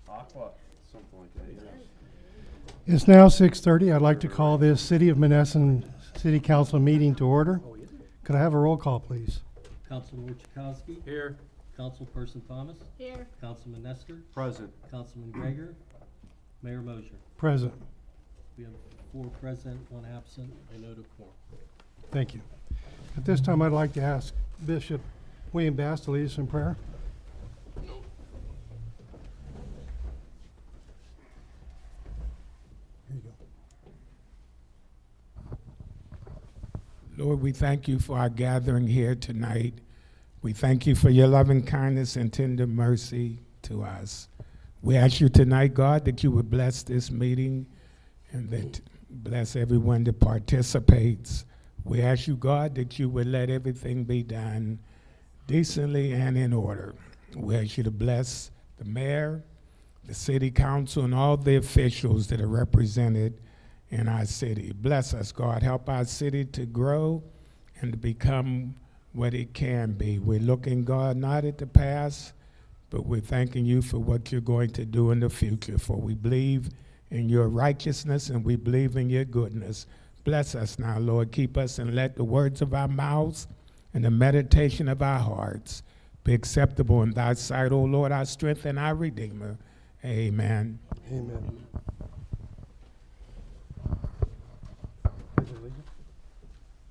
Aqua, something like that, yes. It's now 6:30. I'd like to call this City of Monessen City Council meeting to order. Could I have a roll call, please? Councilman Chakowski. Here. Councilperson Thomas. Here. Councilman Nestor. Present. Councilman Gregor. Mayor Mosher. Present. We have 4 present, 1 absent. I note a quorum. Thank you. At this time, I'd like to ask Bishop William Bass to lead us in prayer. Here you go. Lord, we thank you for our gathering here tonight. We thank you for your loving kindness and tender mercy to us. We ask you tonight, God, that you would bless this meeting and that bless everyone that participates. We ask you, God, that you would let everything be done decently and in order. We ask you to bless the mayor, the city council, and all the officials that are represented in our city. Bless us, God. Help our city to grow and to become what it can be. We're looking, God, not at the past, but we're thanking you for what you're going to do in the future, for we believe in your righteousness and we believe in your goodness. Bless us now, Lord. Keep us and let the words of our mouths and the meditation of our hearts be acceptable in thy sight, O Lord, our strength and our Redeemer. Amen. Amen.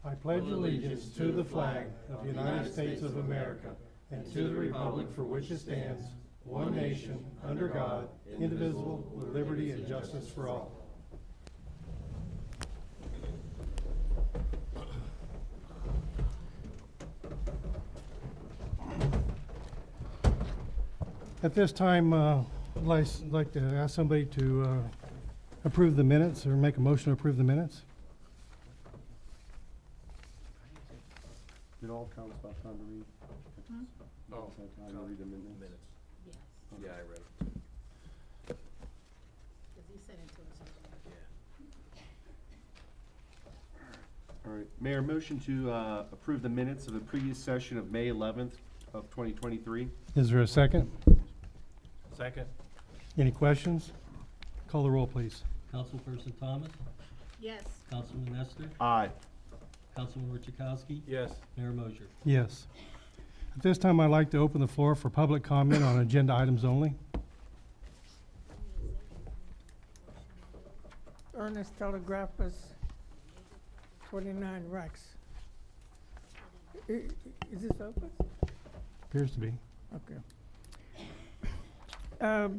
I pledge allegiance to the flag of the United States of America and to the republic for which it stands, one nation, under God, indivisible, with liberty and justice for all. At this time, I'd like to ask somebody to approve the minutes or make a motion to approve the minutes. It all counts about time to read. Hmm? Time to read the minutes. Yes, Yeah, I read it. because he sent it to us. All right, Mayor, motion to approve the minutes of the previous session of May 11th of 2023. Is there a second? Second. Any questions? Call the roll, please. Councilperson Thomas. Yes. Councilman Nestor. Aye. Councilman Chakowski. Yes. Mayor Mosher. Yes. At this time, I'd like to open the floor for public comment on agenda items only. Ernest Telegraphus, 29 Rex. Is this open? Appears to be. Okay. I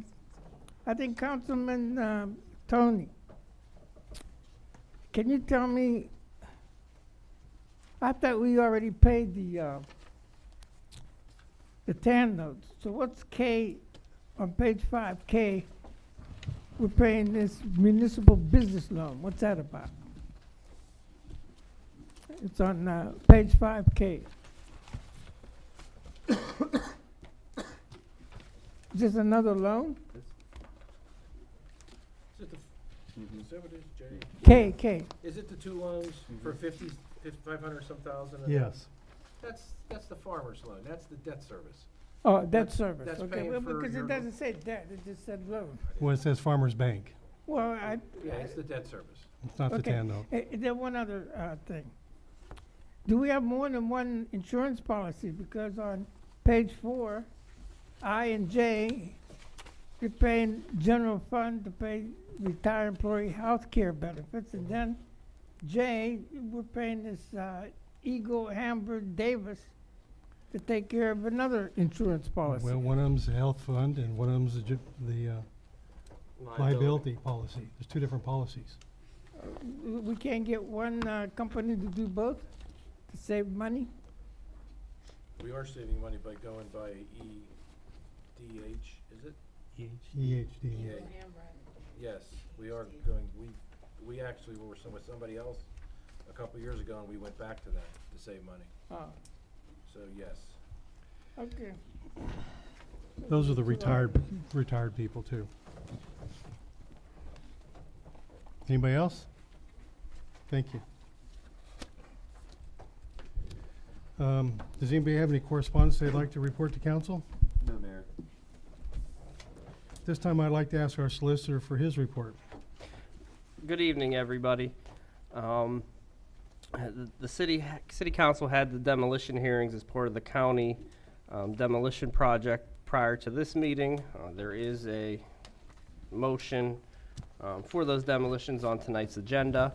think Councilman Tony, can you tell me, I thought we already paid the TAN notes. So what's K on page 5, K? We're paying this municipal business loan. What's that about? It's on page 5K. Is this another loan? Is it the, is that what it is, Jay? K. Is it the 2 loans for 500 some thousand? Yes. That's the farmer's loan, that's the debt service. Oh, debt That's- service. that's Okay, paying well, for because your- it doesn't say debt, it just said loan. Well, it says Farmers Bank. Well, Yeah, it's the debt service. It's not the Okay. TAN note. Then one other thing. Do we have more than one insurance policy? Because on page 4, I and J, you're paying general fund to pay retired employee health care benefits. And then J, we're paying this Eagle Hamburg Davis to take care of another insurance policy. Well, one of them's a health fund and one of them's the liability policy. There's two different policies. We can't get one company to do both to save money? We are saving money by going by EDH, is it? EHD. Yeah. Yes, we are going, we actually were with somebody else a couple years ago and we went back to that to save money. Oh, So, yes. okay. Those are the retired people too. Anybody else? Thank you. Does anybody have any correspondence they'd like to report to council? No, Mayor. This time I'd like to ask our solicitor for his report. Good evening, everybody. The city council had the demolition hearings as part of the county demolition project prior to this meeting. There is a motion for those demolitions on tonight's agenda.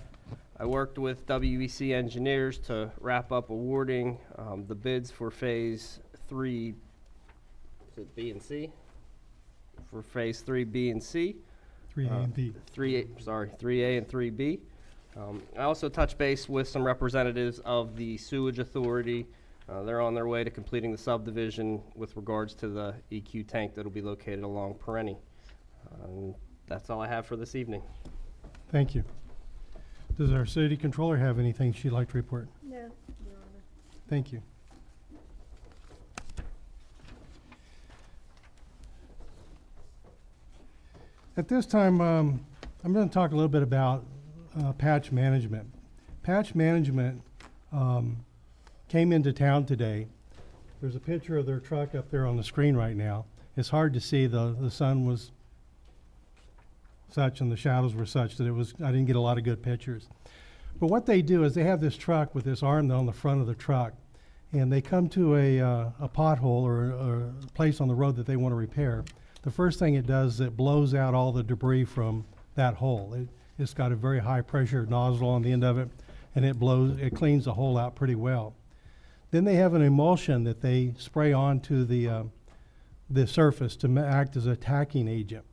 I worked with WEC engineers to wrap up awarding the bids for phase 3, is it B and C? For phase 3, B and C. 3A and B. 3A and 3B. I also touched base with some representatives of the sewage authority. They're on their way to completing the subdivision with regards to the EQ tank that'll be located along Perenni. That's all I have for this evening. Thank you. Does our city controller have anything she'd like to report? No, Your Honor. Thank you. At this time, I'm going to talk a little bit about patch management. Patch management came into town today. There's a picture of their truck up there on the screen right now. It's hard to see. The sun was such and the shadows were such that I didn't get a lot of good pictures. But what they do is they have this truck with this arm on the front of the truck, and they come to a pothole or a place on the road that they want to repair. The first thing it does is it blows out all the debris from that hole. It's got a very high pressure nozzle on the end of it, and it cleans the hole out pretty well. Then they have an emulsion that they spray onto the surface to act as a tacking agent.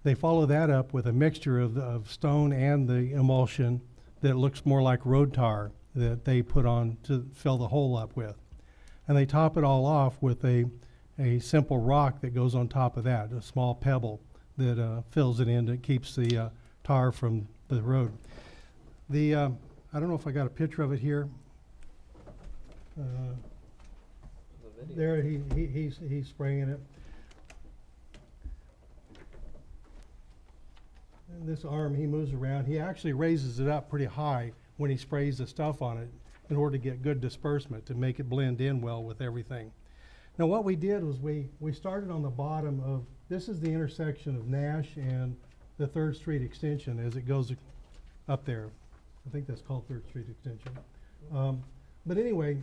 They follow that up with a mixture of stone and the emulsion that looks more like road tar that they put on to fill the hole up with. And they top it all off with a simple rock that goes on top of that, a small pebble that fills it in, that keeps the tar from the road. I don't know if I got a picture of it here. There he's spraying it. And this arm, he moves around. He actually raises it up pretty high when he sprays the stuff on it in order to get good disbursement, to make it blend in well with everything. Now what we did was we started on the bottom of, this is the intersection of Nash and the 3rd Street extension as it goes up there. I think that's called 3rd Street extension. But anyway,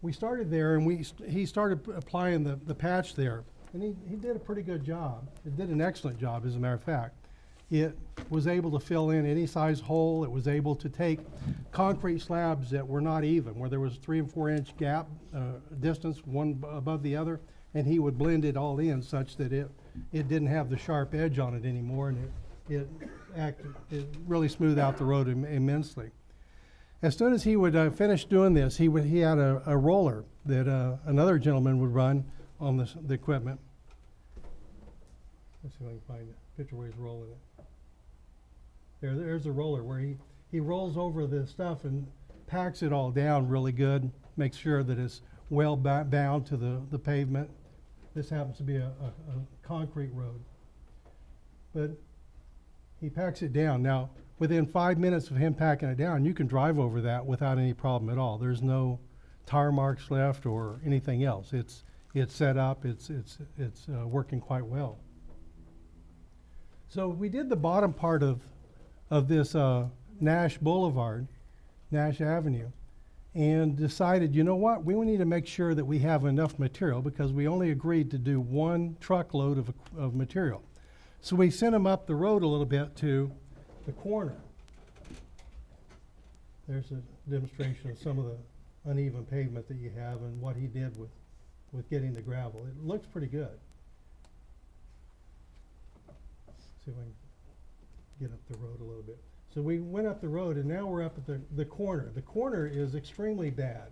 we started there, and he started applying the patch there. And he did a pretty good job. It did an excellent job, as a matter of fact. It was able to fill in any size hole. It was able to take concrete slabs that were not even, where there was 3 and 4 inch gap distance, one above the other, and he would blend it all in such that it didn't have the sharp edge on it anymore, and it really smoothed out the road immensely. As soon as he would finish doing this, he had a roller that another gentleman would run on the equipment. Let's see if I can find a picture where he's rolling it. There's a roller where he rolls over the stuff and packs it all down really good, makes sure that it's well bound to the pavement. This happens to be a concrete road. But he packs it down. Now, within 5 minutes of him packing it down, you can drive over that without any problem at all. There's no tire marks left or anything else. It's set up, it's working quite well. So we did the bottom part of this Nash Boulevard, Nash Avenue, and decided, you know what, we need to make sure that we have enough material, because we only agreed to do 1 truckload of material. So we sent him up the road a little bit to the corner. There's a demonstration of some of the uneven pavement that you have and what he did with getting the gravel. It looks pretty good. See if I can get up the road a little bit. So we went up the road, and now we're up at the corner. The corner is extremely bad.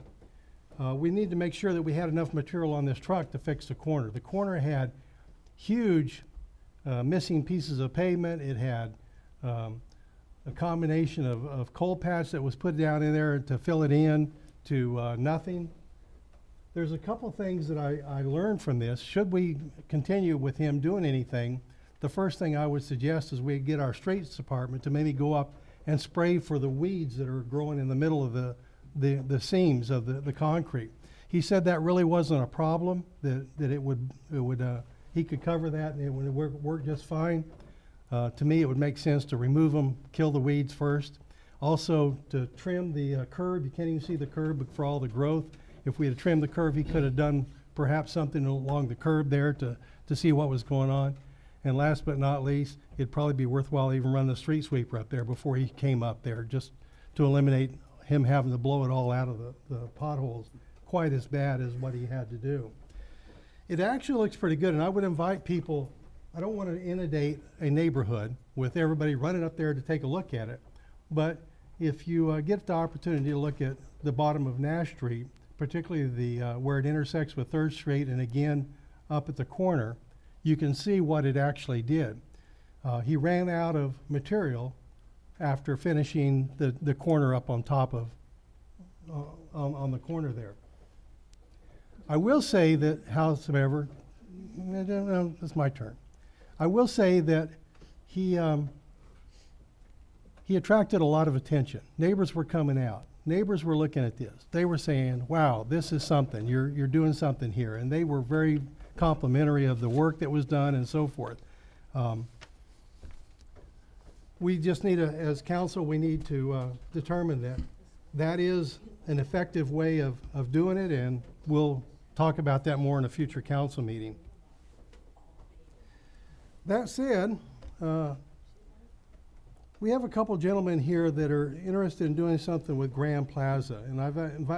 We need to make sure that we had enough material on this truck to fix the corner. The corner had huge missing pieces of pavement. It had a combination of coal patch that was put down in there to fill it in to nothing. There's a couple things that I learned from this. Should we continue with him doing anything, the first thing I would suggest is we get our streets department to maybe go up and spray for the weeds that are growing in the middle of the seams of the concrete. He said that really wasn't a problem, that it would he could cover that and it would work just fine. To me, it would make sense to remove them, kill the weeds first. Also, to trim the curb, you can't even see the curb for all the growth. If we had trimmed the curb, he could have done perhaps something along the curb there to see what was going on. And last but not least, it'd probably be worthwhile even running the street sweeper up there before he came up there, just to eliminate him having to blow it all out of the potholes quite as bad as what he had to do. It actually looks pretty good, and I would invite people, I don't want to inundate a neighborhood with everybody running up there to take a look at it, but if you get the opportunity to look at the bottom of Nash Street, particularly the where it intersects with 3rd Street and again up at the corner, you can see what it actually did. He ran out of material after finishing the corner up on top of, on the corner there. I will say that, howsoever, it's my turn. I will say that he attracted a lot of attention. Neighbors were coming out. Neighbors were looking at this. They were saying, wow, this is something. You're doing something here. And they were very complimentary of the work that was done and so forth. We just need as council, we need to determine that that is an effective way of doing it, and we'll talk about that more in a future council meeting. That said, we have a couple gentlemen here that are interested in doing something with Grand Plaza, and I've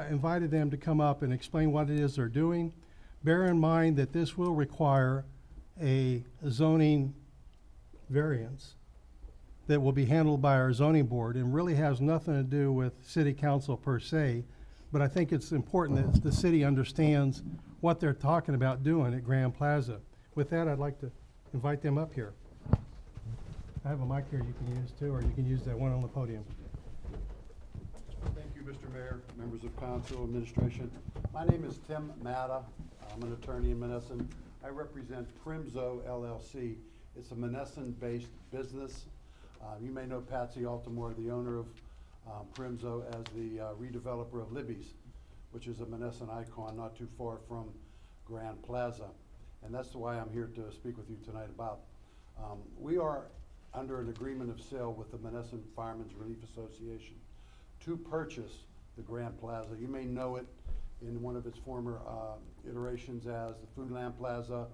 invited them to come up and explain what it is they're doing. Bear in mind that this will require a zoning variance that will be handled by our zoning board and really has nothing to do with city council per se, but I think it's important that the city understands what they're talking about doing at Grand Plaza. With that, I'd like to invite them up here. I have a mic here you can use too, or you can use that one on the podium. Thank you, Mr. Mayor, members of council, administration. My name is Tim Matta. I'm an attorney in Monessen. I represent Primzo LLC. It's a Monessen-based business. You may know Patsy Altamore, the owner of Primzo, as the redeveloper of Libby's, which is a Monessen icon not too far from Grand Plaza. And that's why I'm here to speak with you tonight about. We are under an agreement of sale with the Monessen Firemen's Relief Association to purchase the Grand Plaza. You may know it in one of its former iterations as the Foodland Plaza,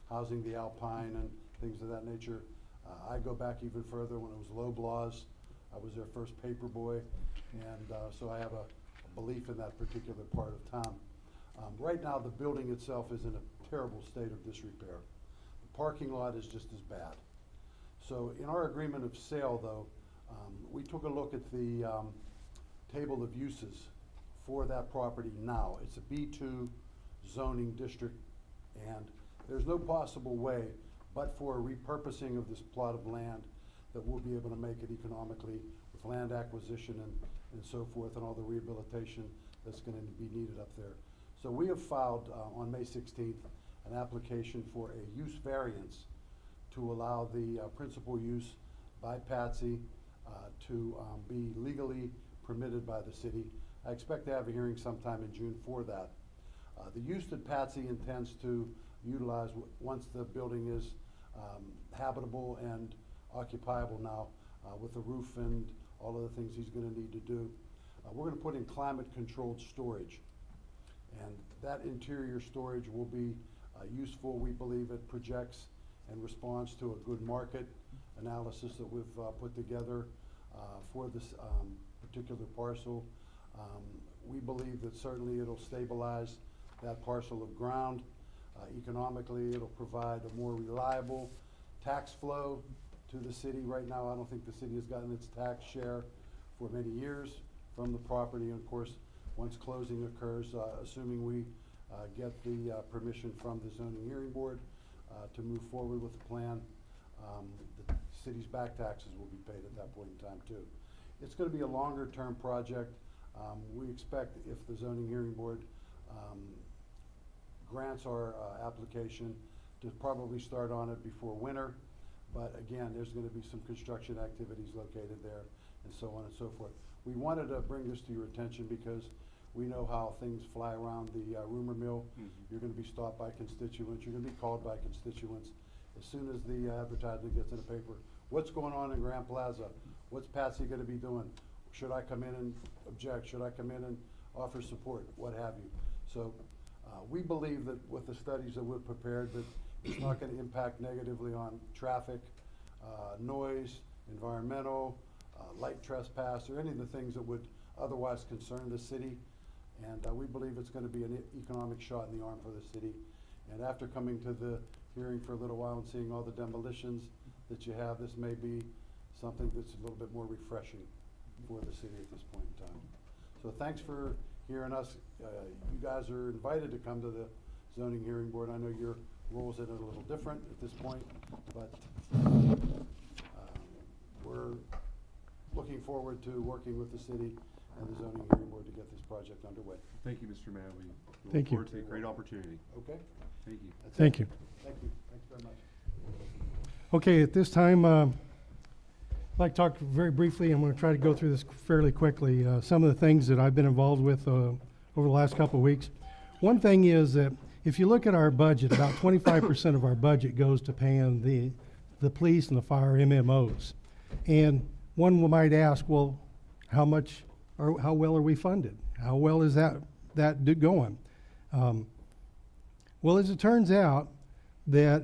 housing the Alpine and things of that nature. I go back even further when it was Loblaws. I was their first paper boy, and so I have a belief in that particular part of town. Right now, the building itself is in a terrible state of disrepair. The parking lot is just as bad. So in our agreement of sale, though, we took a look at the table of uses for that property now. It's a B2 zoning district, and there's no possible way but for a repurposing of this plot of land that we'll be able to make it economically with land acquisition and so forth, and all the rehabilitation that's going to be needed up there. So we have filed on May 16th an application for a use variance to allow the principal use by Patsy to be legally permitted by the city. I expect to have a hearing sometime in June for that. The use that Patsy intends to utilize once the building is habitable and occupiable now with the roof and all of the things he's going to need to do. We're going to put in climate controlled storage, and that interior storage will be useful. We believe it projects and responds to a good market analysis that we've put together for this particular parcel. We believe that certainly it'll stabilize that parcel of ground. Economically, it'll provide a more reliable tax flow to the city. Right now, I don't think the city has gotten its tax share for many years from the property. And of course, once closing occurs, assuming we get the permission from the zoning hearing board to move forward with the plan, the city's back taxes will be paid at that point in time too. It's going to be a longer term project. We expect if the zoning hearing board grants our application to probably start on it before winter, but again, there's going to be some construction activities located there and so on and so forth. We wanted to bring this to your attention because We know how things fly around the rumor mill. You're gonna be stopped by constituents, you're gonna be called by constituents. As soon as the advertisement gets in the paper, what's going on in Grand Plaza? What's Patsy gonna be doing? Should I come in and object? Should I come in and offer support? What have you? So, we believe that with the studies that we've prepared, that it's not gonna impact negatively on traffic, noise, environmental, light trespass, or any of the things that would otherwise concern the city. And we believe it's gonna be an economic shot in the arm for the city. And after coming to the hearing for a little while and seeing all the demolitions that you have, this may be something that's a little bit more refreshing for the city at this point in time. So thanks for hearing us. You guys are invited to come to the zoning hearing board. I know your roles in it a little different at this point, but we're looking forward to working with the city and the zoning hearing board to get this project underway. Thank you, Mr. Mayor. We Thank look you. forward to a great opportunity. Okay? Thank you. That's it. Thank you. Thank you. Thanks very much. Okay, at this time, I'd like to talk very briefly. I'm going to try to go through this fairly quickly. Some of the things that I've been involved with over the last couple of weeks. One thing is that if you look at our budget, about 25% of our budget goes to paying the police and the fire MMOs. And one might ask, well, how much or how well are we funded? How well is that going? Well, as it turns out, that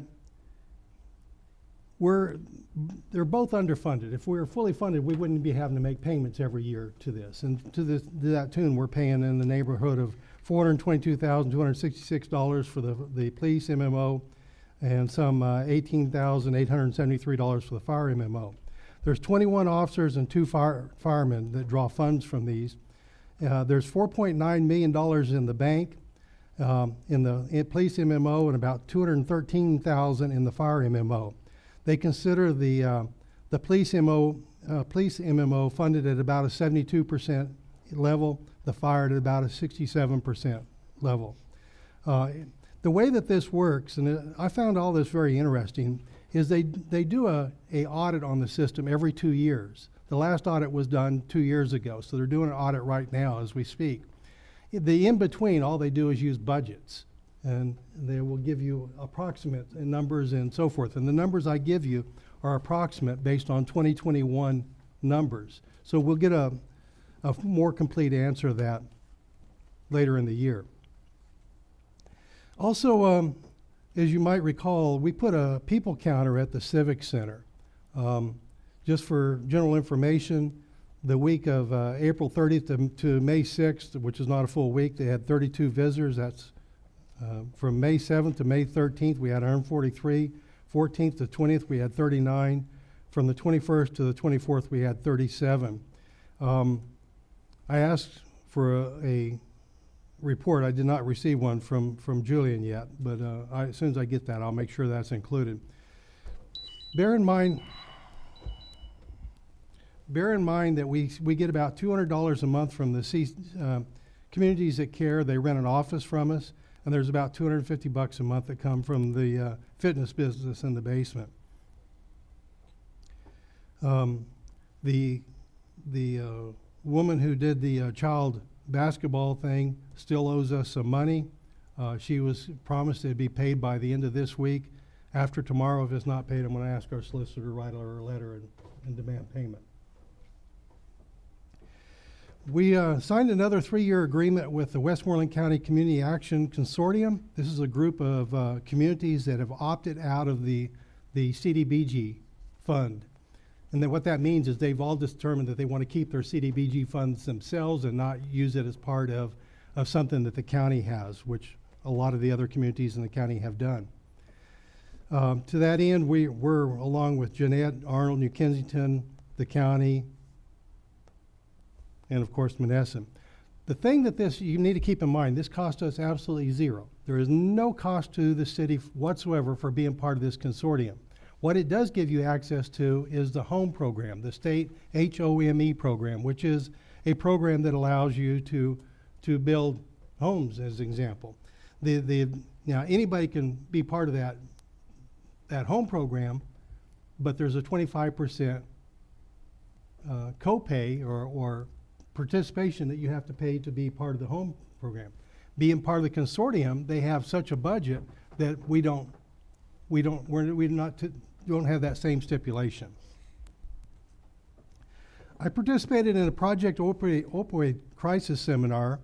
they're both underfunded. If we were fully funded, we wouldn't be having to make payments every year to this. And to that tune, we're paying in the neighborhood of $422,266 for the police MMO and some $18,873 for the fire MMO. There's 21 officers and 2 firemen that draw funds from these. There's $4.9 million in the bank in the police MMO and about $213,000 in the fire MMO. They consider the police MMO funded at about a 72% level, the fire at about a 67% level. The way that this works, and I found all this very interesting, is they do a audit on the system every 2 years. The last audit was done 2 years ago, so they're doing an audit right now as we speak. The in-between, all they do is use budgets, and they will give you approximate numbers and so forth. And the numbers I give you are approximate based on 2021 numbers. So we'll get a more complete answer to that later in the year. Also, as you might recall, we put a people counter at the Civic Center. Just for general information, the week of April 30th to May 6th, which is not a full week, they had 32 visitors. That's from May 7th to May 13th, we had 143. 14th to 20th, we had 39. From the 21st to the 24th, we had 37. I asked for a report. I did not receive one from Julian yet, but as soon as I get that, I'll make sure that's included. Bear in mind that we get about $200 a month from the communities that care. They rent an office from us, and there's about $250 a month that come from the fitness business in the basement. The woman who did the child basketball thing still owes us some money. She was promised it'd be paid by the end of this week. After tomorrow, if it's not paid, I'm going to ask our solicitor to write her a letter and demand payment. We signed another 3-year agreement with the Westmoreland County Community Action Consortium. This is a group of communities that have opted out of the CDBG fund. And then what that means is they've all determined that they want to keep their CDBG funds themselves and not use it as part of something that the county has, which a lot of the other communities in the county have done. To that end, we're along with Jeanette, Arnold, New Kensington, the county, and of course Monessen. The thing that you need to keep in mind, this cost us absolutely zero. There is no cost to the city whatsoever for being part of this consortium. What it does give you access to is the HOME program, the state HOME program, which is a program that allows you to build homes, as an example. Now anybody can be part of that HOME program, but there's a 25% copay or participation that you have to pay to be part of the home program. Being part of the consortium, they have such a budget that we don't have that same stipulation. I participated in a Project Opioid Crisis Seminar,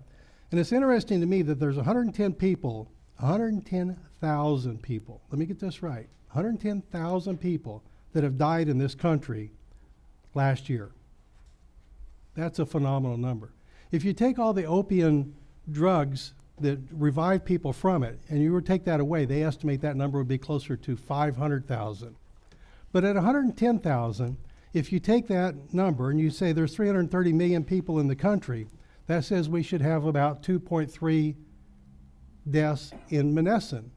and it's interesting to me that there's 110,000 people, let me get this right, 110,000 people that have died in this country last year. That's a phenomenal number. If you take all the opium drugs that revive people from it, and you were to take that away, they estimate that number would be closer to 500,000. But at 110,000, if you take that number and you say there's 330 million people in the country, that says we should have about 2.3 deaths in Monessen.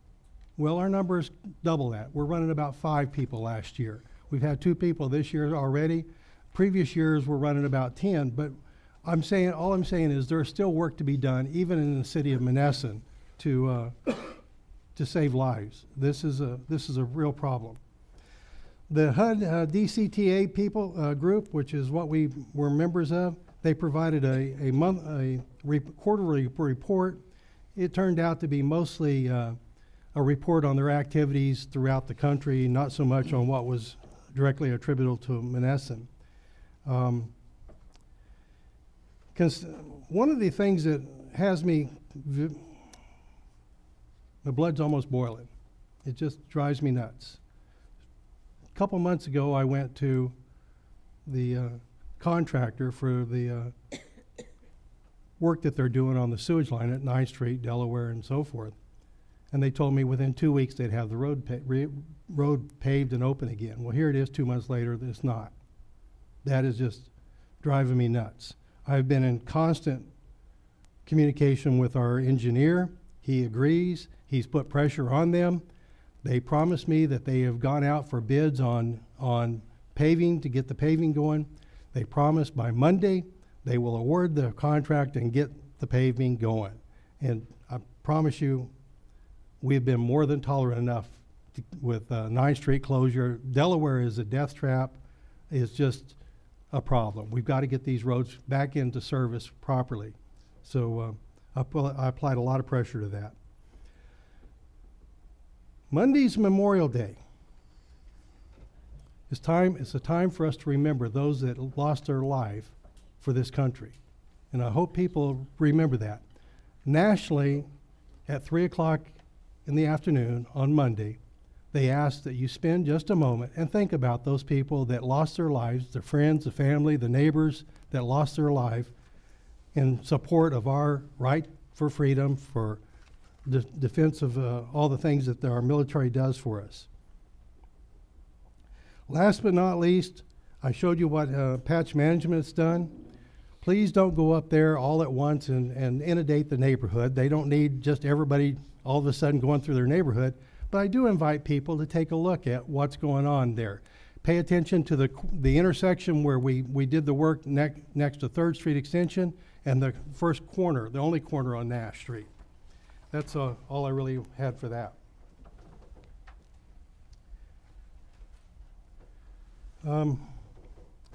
Well, our numbers double that. We're running about 5 people last year. We've had 2 people this year already. Previous years we're running about 10, but all I'm saying is there's still work to be done, even in the city of Monessen, to save lives. This is a real problem. The HUD DCTA people group, which is what we were members of, they provided a quarterly report. It turned out to be mostly a report on their activities throughout the country, not so much on what was directly attributable to Monessen. One of the things that has me, my blood's almost boiling. It just drives me nuts. A couple months ago, I went to the contractor for the work that they're doing on the sewage line at 9th Street, Delaware, and so forth. And they told me within 2 weeks they'd have the road paved and open again. Well, here it is 2 months later, it's not. That is just driving me nuts. I've been in constant communication with our engineer. He agrees. He's put pressure on them. They promised me that they have gone out for bids on paving to get the paving going. They promised by Monday they will award the contract and get the paving going. And I promise you, we've been more than tolerant enough with 9th Street closure. Delaware is a death trap. It's just a problem. We've got to get these roads back into service properly. So I applied a lot of pressure to that. Monday's Memorial Day. It's a time for us to remember those that lost their life for this country. And I hope people remember that. Nationally, at 3 o'clock in the afternoon on Monday, they ask that you spend just a moment and think about those people that lost their lives, their friends, the family, the neighbors that lost their life in support of our right for freedom, for defense of all the things that our military does for us. Last but not least, I showed you what patch management's done. Please don't go up there all at once and inundate the neighborhood. They don't need just everybody all of a sudden going through their neighborhood. But I do invite people to take a look at what's going on there. Pay attention to the intersection where we did the work next to 3rd Street Extension and the first corner, the only corner on Nash Street. That's all I really had for that.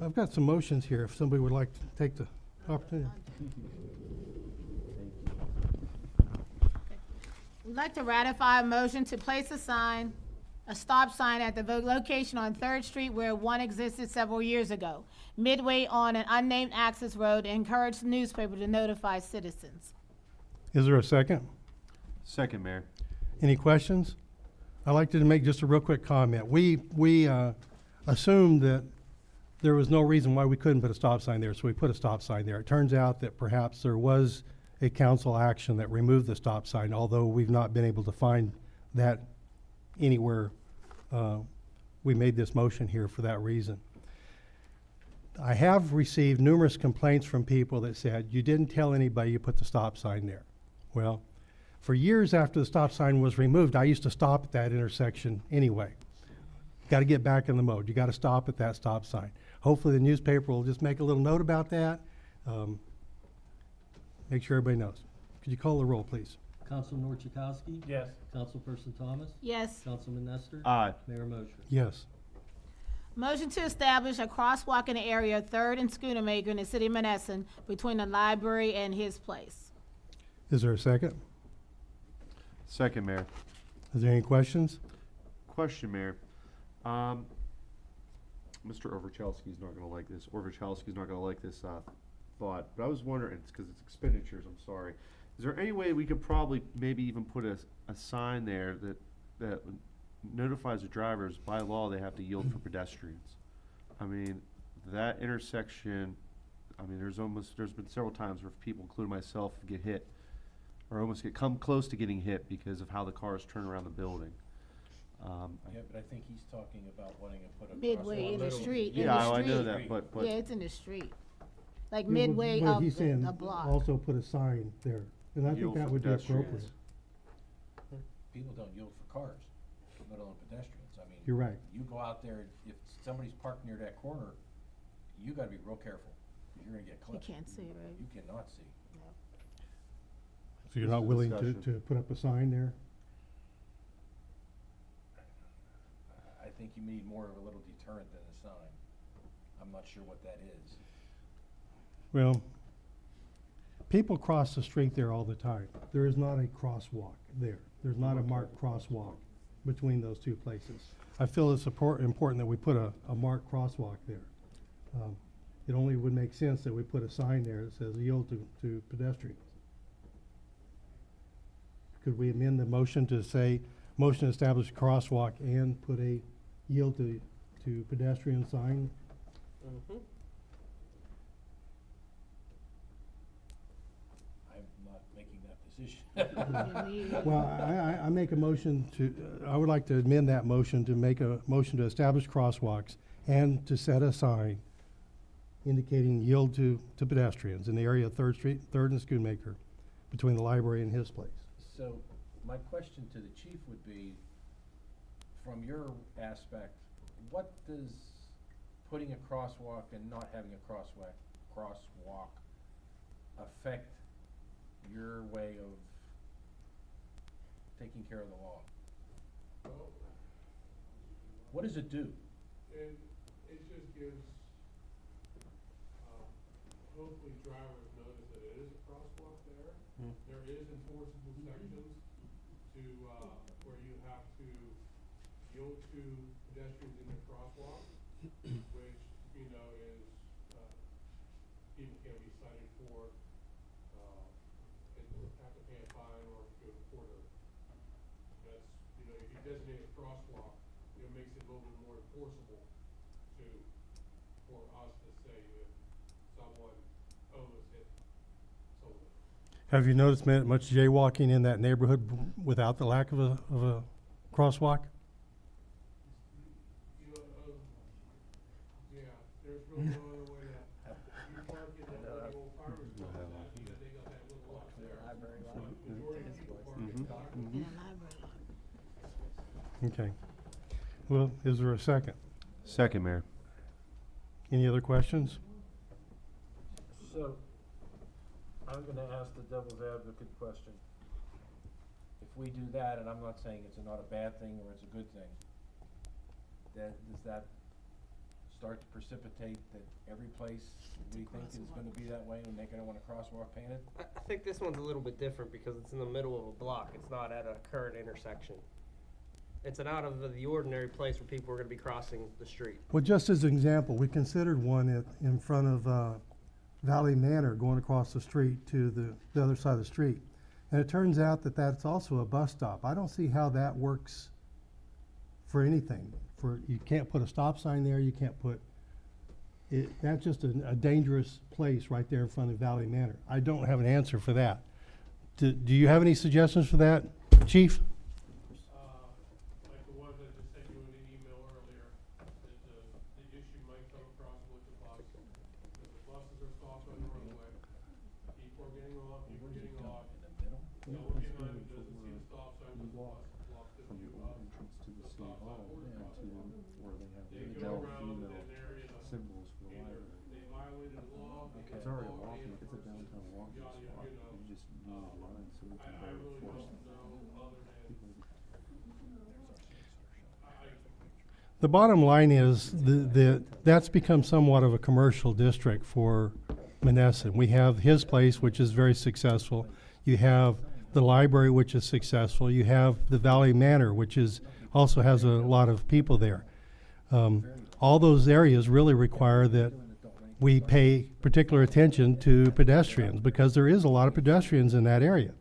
I've got some motions here if somebody would like to take the opportunity. We'd like to ratify a motion to place a stop sign at the location on 3rd Street where one existed several years ago, midway on an unnamed access road, and encourage the newspaper to notify citizens. Is there a second? Second, Mayor. Any questions? I'd like to make just a real quick comment. We assumed that there was no reason why we couldn't put a stop sign there, so we put a stop sign there. It turns out that perhaps there was a council action that removed the stop sign, although we've not been able to find that anywhere. We made this motion here for that reason. I have received numerous complaints from people that said, you didn't tell anybody you put the stop sign there. Well, for years after the stop sign was removed, I used to stop at that intersection anyway. Got to get back in the mode. You got to stop at that stop sign. Hopefully the newspaper will just make a little note about that. Make sure everybody knows. Could you call the roll, please? Councilman Orchakowski? Yes. Councilperson Thomas? Yes. Councilman Nestor? Aye. Mayor Mosher? Yes. Motion to establish a crosswalk in the area of Third and Schoonamaker in the city of Monessen between the library and his place. Is there a second? Second, Mayor. Is there any questions? Question, Mayor. Mr. Overchalski's not gonna like this, thought, but I was wondering, it's because it's expenditures, I'm sorry. Is there any way we could probably maybe even put a sign there that notifies the drivers, by law, they have to yield for pedestrians? I mean, that intersection, there's been several times where people, including myself, get hit, or almost come close to getting hit because of how the cars turn around the building. Yeah, but I think he's talking about wanting to put a Midway in the crosswalk. street, in Yeah, the I know street. that, but Yeah, it's in the street. Like Yeah, midway but of he's saying the block. also put a sign there, and I think Yield that for would be pedestrians. appropriate. People don't yield for cars, let alone pedestrians. I mean, You're right. you go out there, if somebody's parked near that corner, you gotta be real careful, 'cause you're gonna get You clipped. can't see, right? You cannot see. So you're not willing to Discussion. put up a sign there? I think you need more of a little deterrent than a sign. I'm not sure what that is. Well, people cross the street there all the time. There is not a crosswalk there. There's not a marked crosswalk between those two places. I feel it's important that we put a marked crosswalk there. It only would make sense that we put a sign there that says yield to pedestrians. Could we amend the motion to say, motion to establish a crosswalk and put a yield to pedestrian sign? Mhm. I'm not making that decision. Well, I make a motion I would like to amend that motion to make a motion to establish crosswalks and to set a sign indicating yield to pedestrians in the area of Third Street, Third and Schoonmaker, between the library and his place. So, my question to the chief would be, from your aspect, what does putting a crosswalk and not having a crosswalk affect your way of taking care of the law? What does it do? And it just gives, hopefully drivers notice that it is a crosswalk there. There is enforceable sections to, where you have to yield to pedestrians in the crosswalk, which, is, people can be cited for, and have to pay a fine or go to court. That's, if you designate a crosswalk, it makes it a little bit more enforceable for us to say if someone owes it someone. Have you noticed much jaywalking in that neighborhood without the lack of a crosswalk? Yeah, there's really no other way to, you park in that little old farmer's market, they got that little lot there. Majority of people park in Docker. In the library. Okay. Well, is there a second? Second, Mayor. Any other questions? So, I'm gonna ask the devil's advocate question. If we do that, and I'm not saying it's not a bad thing or it's a good thing, then does that start to precipitate that every place we think is gonna be that way and they're gonna want a crosswalk painted? I think this one's a little bit different because it's in the middle of a block. It's not at a current intersection. It's an out of the ordinary place where people are gonna be crossing the street. Well, just as an example, we considered one in front of Valley Manor going across the street to the other side of the street. And it turns out that that's also a bus stop. I don't see how that works for anything. You can't put a stop sign there, you can't put, that's just a dangerous place right there in front of Valley Manor. I don't have an answer for that. Do you have any suggestions for that, Chief? Like the ones I just sent you in an email earlier, that the issue might come across with the bus. Because the buses are stopped on the roadway, people are getting on, people are getting off. In the middle? Someone behind them doesn't see the stop sign, but the bus blocks the From the two, old entrance to the city stop sign hall or the and to crosswalk. where they have They the go Adele around female an area that symbols for the either library. they violated the law, they It's got already caught, walking, and it's a downtown walking yada, spot, you know. you just need a line so we I can better really enforce don't know, other than, people. The bottom line is that's become somewhat of a commercial district for Monessen. We have his place, which is very successful. You have the library, which is successful. You have the Valley Manor, which is also has a lot of people there. All those areas really require that we pay particular attention to pedestrians because there is a lot of pedestrians in that area.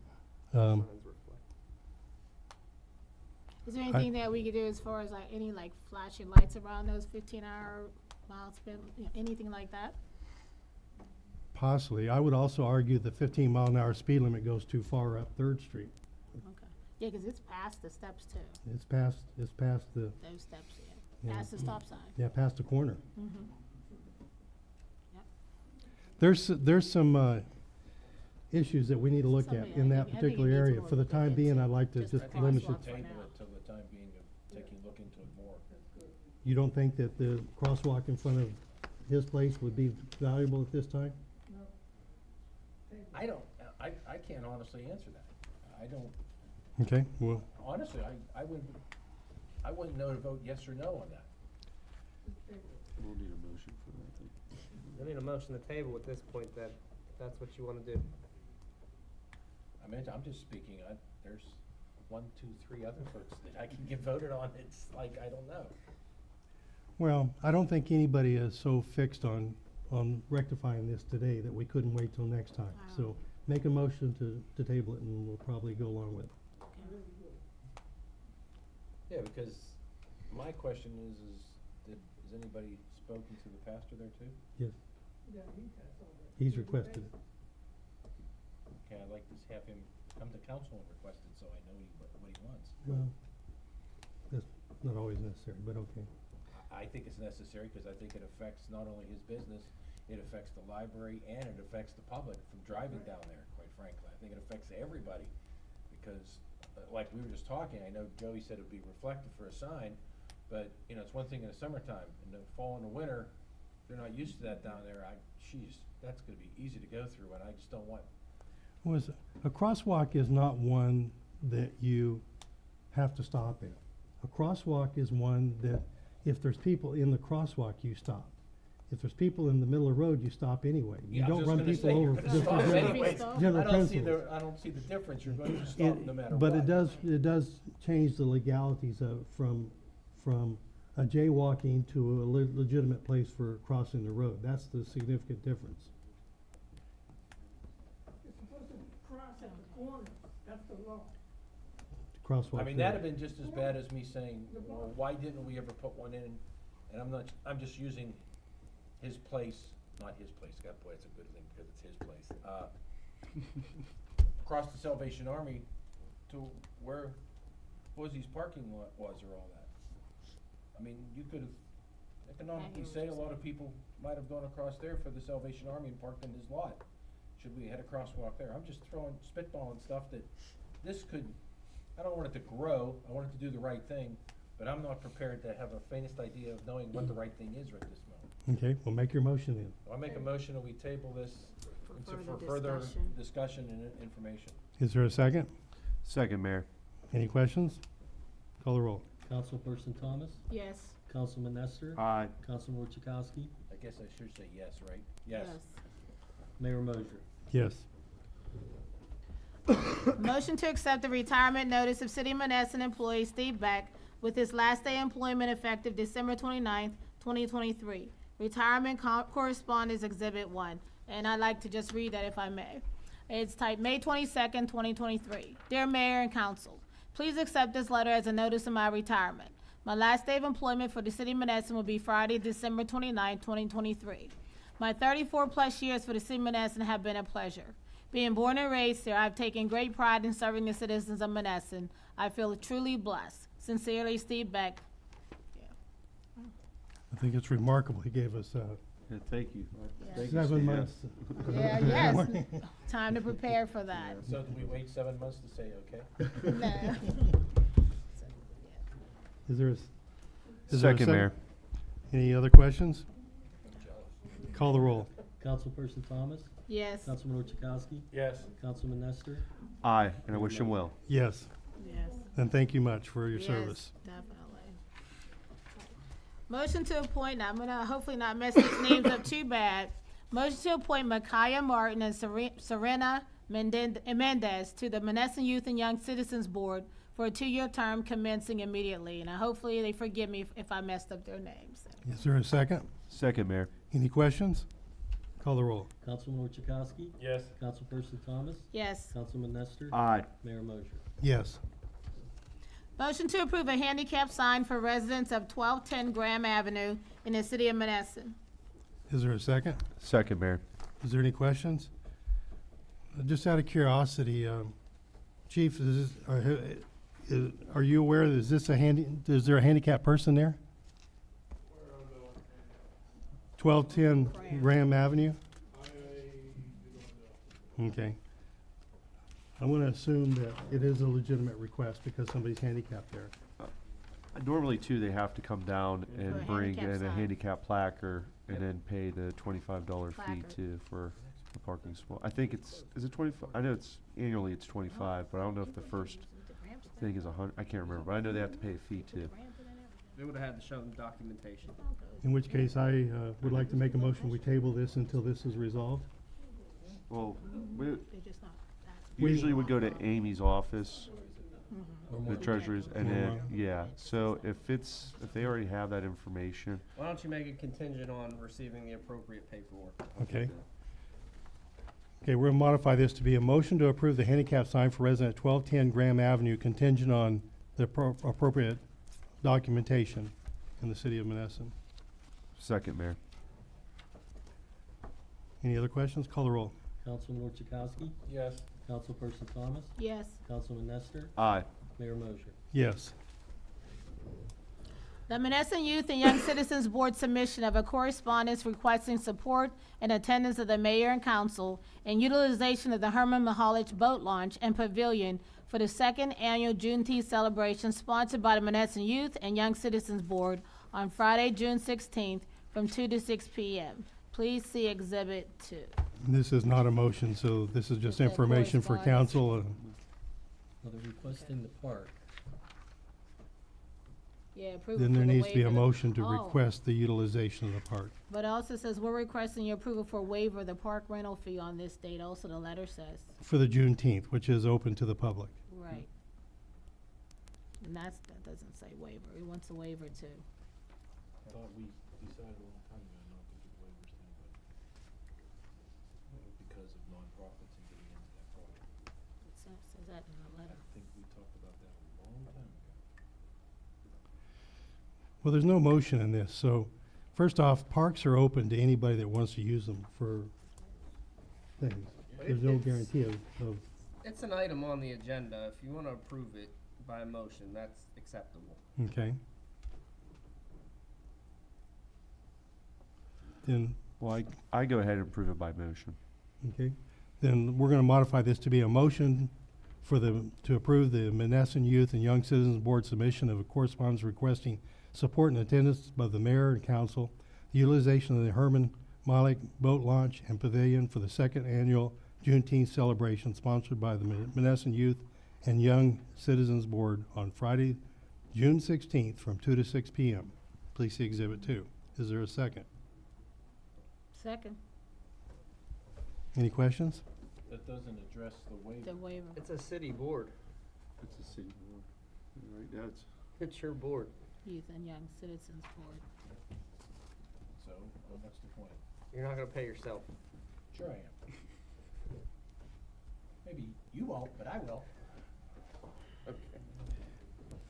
Is there anything that we could do as far as like any like flashing lights around those 15-hour miles spent, anything like that? Possibly. I would also argue the 15-mile-an-hour speed limit goes too far up 3rd Street. Okay. Yeah, 'cause it's past the steps too, It's past the, those steps, yeah. Yeah. Past the stop sign. yeah, past the corner. Mm-hmm. There's some issues that we need to look at Something in I that think it particular needs area. more For the look time being, into, I'd like to just just the limit crosswalk. it. For Table now. it till the time being of taking, look into it more. You don't think that the crosswalk in front of his place would be valuable at this time? I can't honestly answer that. I don't, Okay, well, honestly, I wouldn't know to vote yes or no on that. We'll need a motion for that. I think. I need a motion to table at this point, that, if that's what you wanna do. I mean, I'm just speaking, there's 1, 2, 3 other votes that I can get voted on. It's like, I don't know. well, I don't think anybody is so fixed on rectifying this today that we couldn't wait till next time. Wow. So make a motion to table it and we'll probably go along with it. Yeah, because my question is, has anybody spoken to the pastor there too? Yes. He's requested it. Okay, I'd like to have him come to council and request it so I know what he wants. Well, that's not always necessary, but okay. I think it's necessary because I think it affects not only his business, it affects the library and it affects the public from driving down there, quite frankly. I think it affects everybody because, like we were just talking, I know Joey said it'd be reflective for a sign, but, you know, it's one thing in the summertime. In the fall and the winter, if they're not used to that down there, that's gonna be easy to go through and I just don't want. A crosswalk is not one that you have to stop at. A crosswalk is one that if there's people in the crosswalk, you stop. If there's people in the middle of the road, you stop anyway. You Yeah, I was don't just run gonna people say, you're over. gonna just stop for general- anyways. general I don't see principles. I don't see the difference. You're going to stop no matter what. But it does change the legalities of, from a jaywalking to a legitimate place for crossing the road. That's the significant difference. It's supposed to cross at the corner, that's the law. Crosswalk. I mean, that'd have been just as bad as me saying, well, why didn't we ever put one in? And I'm just using his place, not his place, God, boy, it's a good thing because it's his place. Across the Salvation Army to where Buzzy's parking lot was or all that. I mean, you could have economically say a lot of people might have gone across there for the Salvation Army and parked in his lot. Should we had a crosswalk there? I'm just spitballing stuff that this could, I don't want it to grow, I want it to do the right thing, but I'm not prepared to have a faintest idea of knowing what the right thing is right this moment. Okay, well, make your motion then. I make a motion that we table this for further further discussion. discussion and information. Is there a second? Second, Mayor. Any questions? Call the roll. Councilperson Thomas, Yes. Councilman Nestor, Aye. Councilman Chakowski, I guess I should say yes, right? Yes. Mayor Mosher. Yes. Motion to accept the retirement notice of City of Monessen employee Steve Beck with his last day employment effective December 29th, 2023. Retirement correspondence Exhibit 1. And I'd like to just read that if I may. It's typed May 22nd, 2023. Dear Mayor and Council, please accept this letter as a notice of my retirement. My last day of employment for the City of Monessen will be Friday, December 29th, 2023. My 34-plus years for the City of Monessen have been a pleasure. Being born and raised here, I've taken great pride in serving the citizens of Monessen. I feel truly blessed. Sincerely, Steve Beck. I think it's remarkable. He gave us Yeah, thank you. Yeah. Thank you, 7 Steve. months. Yeah, yes. Time to prepare for that. So do we wait 7 months to say okay? No. Is there a Second, Mayor. Any other questions? Call the roll. Councilperson Thomas, Yes. Councilman Chakowski, Yes. Councilman Nestor, Aye, and I wish him well. Yes, Yes. and thank you much for your Yes, service. definitely. Motion to appoint, I'm gonna hopefully not mess these names up too bad. Motion to appoint Micaiah Martin and Serena Mendez to the Monessen Youth and Young Citizens Board for a 2-year term commencing immediately. And hopefully they forgive me if I messed up their names. Is there a second? Second, Mayor. Any questions? Call the roll. Councilman Orchakowski? Yes. Councilperson Thomas? Yes. Councilman Nestor? Aye. Mayor Mosher? Yes. Motion to approve a handicap sign for residents of 1210 Graham Avenue in the city of Monessen. Is there a second? Second, Mayor. Is there any questions? Just out of curiosity, Chief, are you aware, is there a handicapped person there? 1210 Graham Avenue? Okay. I'm gonna assume that it is a legitimate request because somebody's handicapped there. Normally, too, they have to come down For a and bring handicap in a sign. handicap placard and then pay the $25 fee Placard. too for the parking spot. I think is it 25? I know it's annually it's 25, but I don't know if the first thing is 100. I can't remember, but I know they have to pay a fee too. They would have had to show them documentation. In which case, I would like to make a motion, we table this until this is resolved. Well, They're just not. usually would go to Amy's office, Or the more? treasurer's, and then, Or- yeah, so if they already have that information, Why don't you make it contingent on receiving the appropriate paperwork? Okay. Okay, we're gonna modify this to be a motion to approve the handicap sign for resident at 1210 Graham Avenue contingent on the appropriate documentation in the city of Monessen. second, Mayor. Any other questions? Call the roll. Councilman Orchakowski? Yes. Councilperson Thomas? Yes. Councilman Nestor? Aye. Mayor Mosher? Yes. The Monessen Youth and Young Citizens Board submission of a correspondence requesting support and attendance of the mayor and council and utilization of the Herman Mihalich Boat Launch and Pavilion for the second annual Juneteenth celebration sponsored by the Monessen Youth and Young Citizens Board on Friday, June 16th from 2 to 6 p.m. Please see Exhibit 2. This is not a motion, so this is just It's a information for correspondence. council. Well, they're requesting the park. Yeah, approval Then for there the needs to be a waiver. motion to Oh. request the utilization of the park. But it also says, we're requesting your approval for waiver of the park rental fee on this date. Also, the letter says, For the Juneteenth, which is open to the public. right. And that doesn't say waiver. He wants a waiver too. I thought we decided a long time ago not to give waivers to anybody. Because of nonprofits and getting into that product. It says that in the letter. I think we talked about that a long time ago. Well, there's no motion in this, so first off, parks are open to anybody that wants to use them for things. But There's no it's- guarantee of, It's an item on the agenda. If you want to approve it by motion, that's acceptable. okay. Then, Well, I go ahead and approve it by motion. okay, then we're gonna modify this to be a motion to approve the Monessen Youth and Young Citizens Board submission of a correspondence requesting support and attendance by the mayor and council, the utilization of the Herman Malik Boat Launch and Pavilion for the second annual Juneteenth celebration sponsored by the Monessen Youth and Young Citizens Board on Friday, June 16th from 2 to 6 p.m. Please see Exhibit 2. Is there a second? Second, Any questions? That doesn't address the waiver. the waiver. It's a city board. It's a city board. Right now, It's your board. Youth and Young Citizens Board. So, what's the point? You're not going to pay yourself. Sure I am. Maybe you won't, but I will. Okay.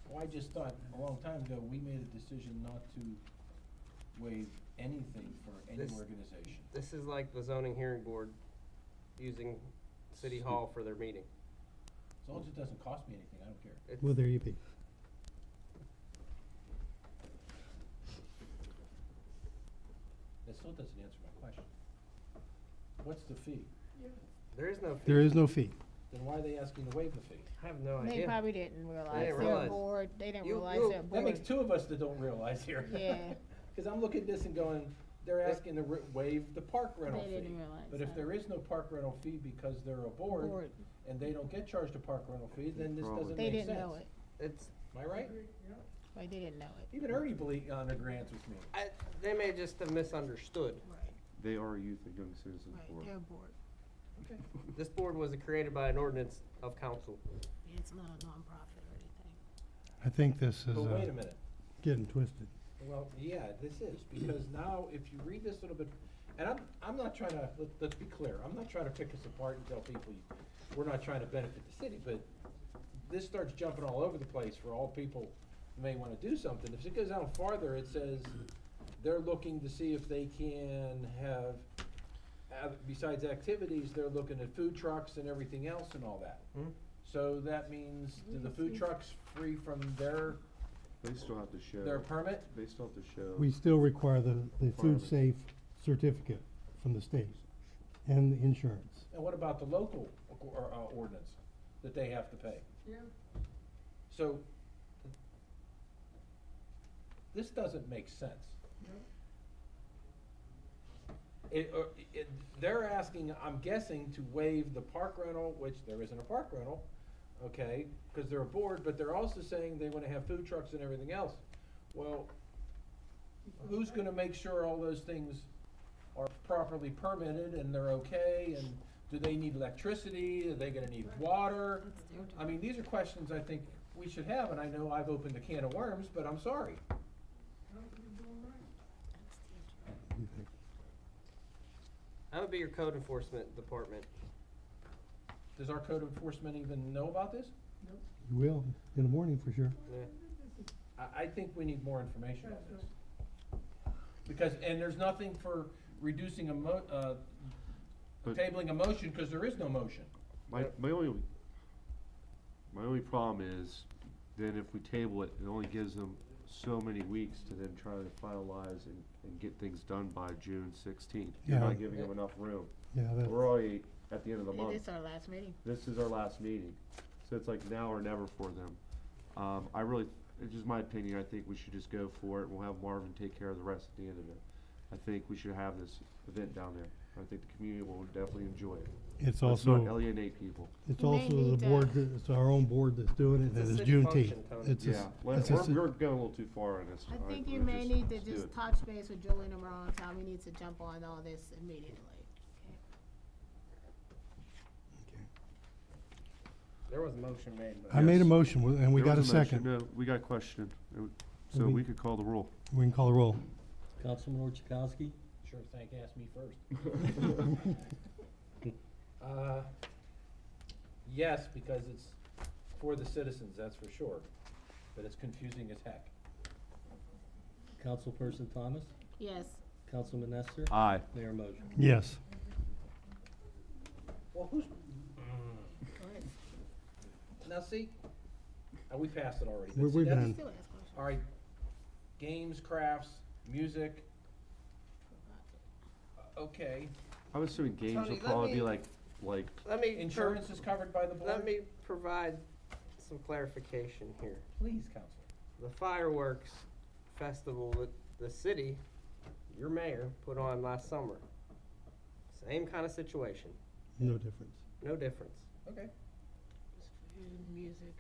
Well, I just thought a long time ago, we made a decision not to waive anything for any This- organization. This is like the zoning hearing board using City Hall for their meeting. As long as it doesn't cost me anything, I don't care. It's- Well, there you be. That still doesn't answer my question. What's the fee? There is no fee. There is no fee. Then why are they asking to waive the fee? I have no They idea. probably didn't realize didn't their realize. board, they didn't You- realize you- their That board. makes two of us that don't realize here. Yeah, Cause I'm looking at this and going, they're asking to waive the park rental they fee. didn't realize But if that. there is no park rental fee because they're a board and they don't get charged a park rental fee, then this Probably. doesn't They make sense. didn't know it. It's Am I right? Right, they didn't know it. Even Ernie agrees with me. They may just have misunderstood. Right, They are Youth and Young Citizens right, Board. they're bored. Okay. This board was created by an ordinance of council. It's not a nonprofit or anything. I think this is But wait a minute. getting twisted. Well, yeah, this is, because now if you read this little bit, and I'm not trying to, let's be clear, I'm not trying to pick us apart and tell people we're not trying to benefit the city, but this starts jumping all over the place for all people who may wanna do something. If it goes down farther, it says they're looking to see if they can have, besides activities, they're looking at food trucks and everything else and all that. Hmm? So that means, do the food trucks free from their They still have to show. permit? They still have to show. We still require the food Requirements. safe certificate from the state and the insurance. And what about the local ordinance that they have to pay? Yeah. So, this doesn't make sense. They're asking, I'm guessing, to waive the park rental, which there isn't a park rental, okay, because they're a board, but they're also saying they wanna have food trucks and everything else. Well, who's gonna make sure all those things are properly permitted and they're okay, and do they need electricity, are they gonna need water? I mean, these are questions I think we should have, and I know I've opened a can of worms, but I'm sorry. That would be your code enforcement department. Does our code enforcement even know about this? You will, in the morning for sure. Yeah. I think we need more information on this. Because, and there's nothing for reducing But- tabling a motion, because there is no motion. My only problem is, then if we table it, it only gives them so many weeks to then try to finalize and get things done by June 16th. You're Yeah. not giving them enough room. Yeah, that's, We're already at the end of the It month. is our last meeting. This is our last meeting, so it's like now or never for them. It's just my opinion, I think we should just go for it, we'll have Marvin take care of the rest at the end of it. I think we should have this event down there, I think the community will definitely enjoy it. it's Let's not also, alienate people. it's We may also the need to- board, it's our own board that's doing it, It's a and it's city Juneteenth. function, Tony. It's a s- Yeah, it's a s- we're going a little too far on this. I think you we're may need to let's do just it. touch base with Julie tomorrow and tell him he needs to jump on all this immediately. There was a motion made, but. I made a Yes. motion, and we There got a was motion. second. No, we got questioned, so We- we could call the roll. We can call a roll. Councilman Orchakowski? Sure, ask me first. Yes, because it's for the citizens, that's for sure, but it's confusing as heck. Councilperson Thomas? Yes, Councilman Nestor? Aye. Mayor Moser? Yes. Well, who's? Now, see, we passed it already. but We're- see, we're that's- done. still ask questions. All right, games, crafts, music. Okay, I'm assuming games Tony, will let probably be me- like, Let me. insurance is covered by the board? Let me provide some clarification here. Please, Counselor. The fireworks festival that the city, your mayor, put on last summer. Same kind of situation, No difference. no difference. Okay. Food, music,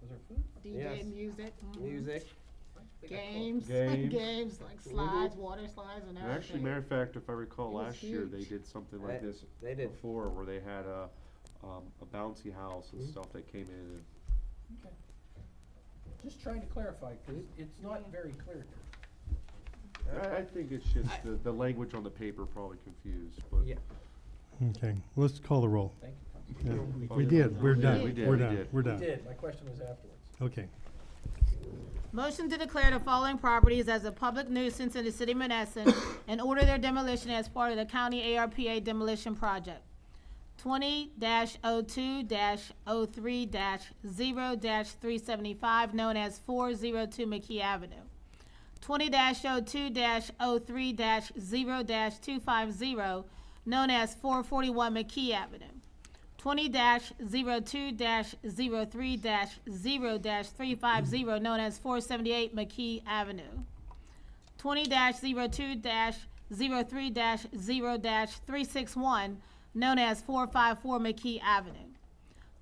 Was there food? DJ Yes. music. Music, They got Games, Games. games like slides, water slides and and everything. actually, matter of fact, if I recall, It was last year, they huge. did something like They- this they did. before, where they had a bouncy house and Mhm. stuff that came in and Okay. Just trying to clarify, because it's not very clear here. I think it's just the language on the paper probably confused, but. yeah. Okay, let's call the roll. Thank you, Counselor. Yeah, Oh, we yeah. did, we're We done, did, we did, we're we done, did. we're We done. did, my question was afterwards. Okay, Motion to declare the following properties as a public nuisance in the city of Monessen and order their demolition as part of the county ARPA demolition project. 20-02-03-0-375, known as 402 McKee Avenue. 20-02-03-0-250, known as 441 McKee Avenue. 20-02-03-0-350, known as 478 McKee Avenue. 20-02-03-0-361, known as 454 McKee Avenue.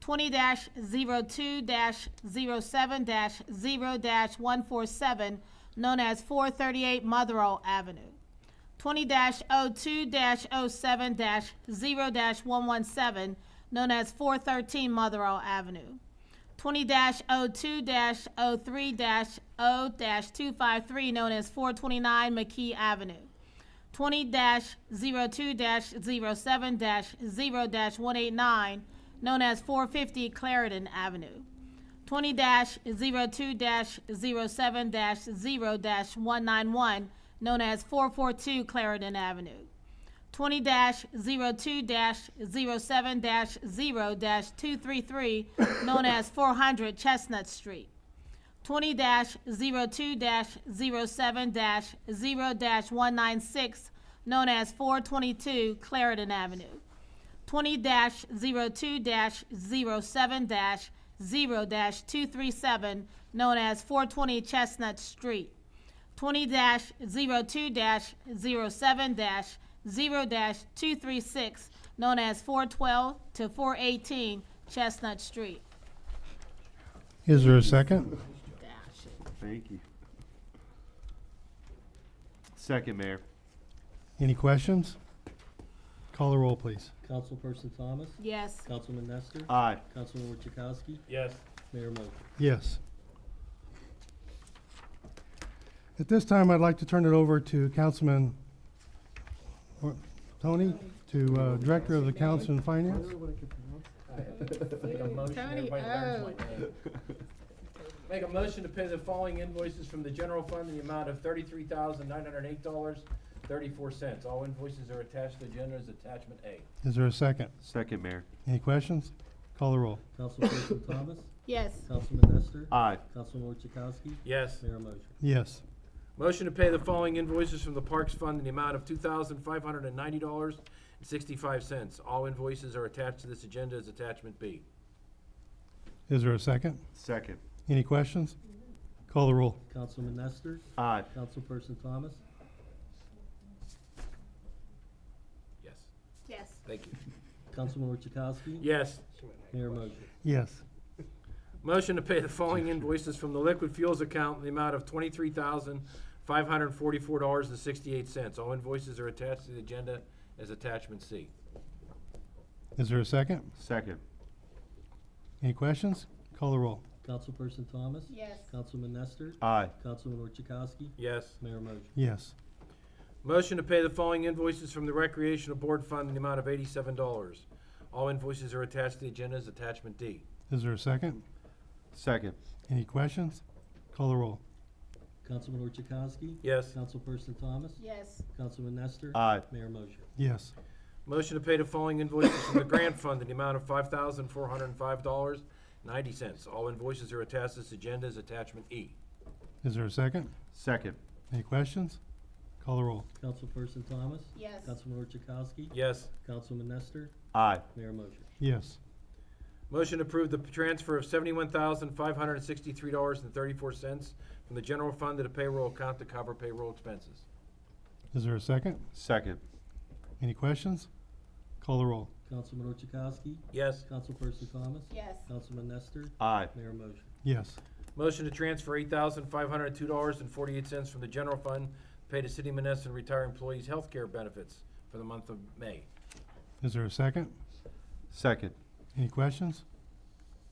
20-02-07-0-147, known as 438 Motherwell Avenue. 20-02-07-0-117, known as 413 Motherwell Avenue. 20-02-03-0-253, known as 429 McKee Avenue. 20-02-07-0-189, known as 450 Clarendon Avenue. 20-02-07-0-191, known as 442 Clarendon Avenue. 20-02-07-0-233, known as 400 Chestnut Street. 20-02-07-0-196, known as 422 Clarendon Avenue. 20-02-07-0-237, known as 420 Chestnut Street. 20-02-07-0-236, known as 412 to 418 Chestnut Street. Is there a second? Thank you. Second, Mayor. Any questions? Call the roll, please. Councilperson Thomas, Yes. Councilman Nestor, Aye. Councilman Orchakowski, Yes. Mayor Mosher. Yes. At this time, I'd like to turn it over to Councilman Tony, to Director of the Council and Finance. Make a motion, Tony, everybody learns oh. my name. Make a motion to pay the following invoices from the general fund in the amount of $33,908.34. All invoices are attached to the agenda as attachment A. Is there a second? Second, Mayor. Any questions? Call the roll. Councilperson Thomas, Yes. Councilman Nestor, Aye. Councilman Orchakowski, Yes. Mayor Mosher. Yes. Motion to pay the following invoices from the Parks Fund in the amount of $2,590.65. All invoices are attached to this agenda as attachment B. Is there a second? Second. Any questions? Call the roll. Councilman Nestor, Aye. Councilperson Thomas, Yes. Yes. Thank you. Councilman Orchakowski, Yes. Mayor Mosher. Yes. Motion to pay the following invoices from the liquid fuels account in the amount of $23,544.68. All invoices are attached to the agenda as attachment C. Is there a second? Second. Any questions? Call the roll. Councilperson Thomas, Yes. Councilman Nestor, Aye. Councilman Orchakowski, Yes. Mayor Mosher. Yes. Motion to pay the following invoices from the Recreational Board Fund in the amount of $87. All invoices are attached to the agenda as attachment D. Is there a second? Second. Any questions? Call the roll. Councilman Orchakowski, Yes. Councilperson Thomas, Yes. Councilman Nestor, Aye. Mayor Mosher. Yes. Motion to pay the following invoices from the Grant Fund in the amount of $5,405.90. All invoices are attached to this agenda as attachment E. Is there a second? Second. Any questions? Call the roll. Councilperson Thomas, Yes. Councilman Orchakowski, Yes. Councilman Nestor, Aye. Mayor Mosher. Yes. Motion to approve the transfer of $71,563.34 from the general fund to the payroll account to cover payroll expenses. Is there a second? Second. Any questions? Call the roll. Councilman Orchakowski, Yes. Councilperson Thomas, Yes. Councilman Nestor, Aye. Mayor Mosher. Yes. Motion to transfer $8,502.48 from the general fund to pay the city of Monessen retire employees' health care benefits for the month of May. Is there a second? Second. Any questions?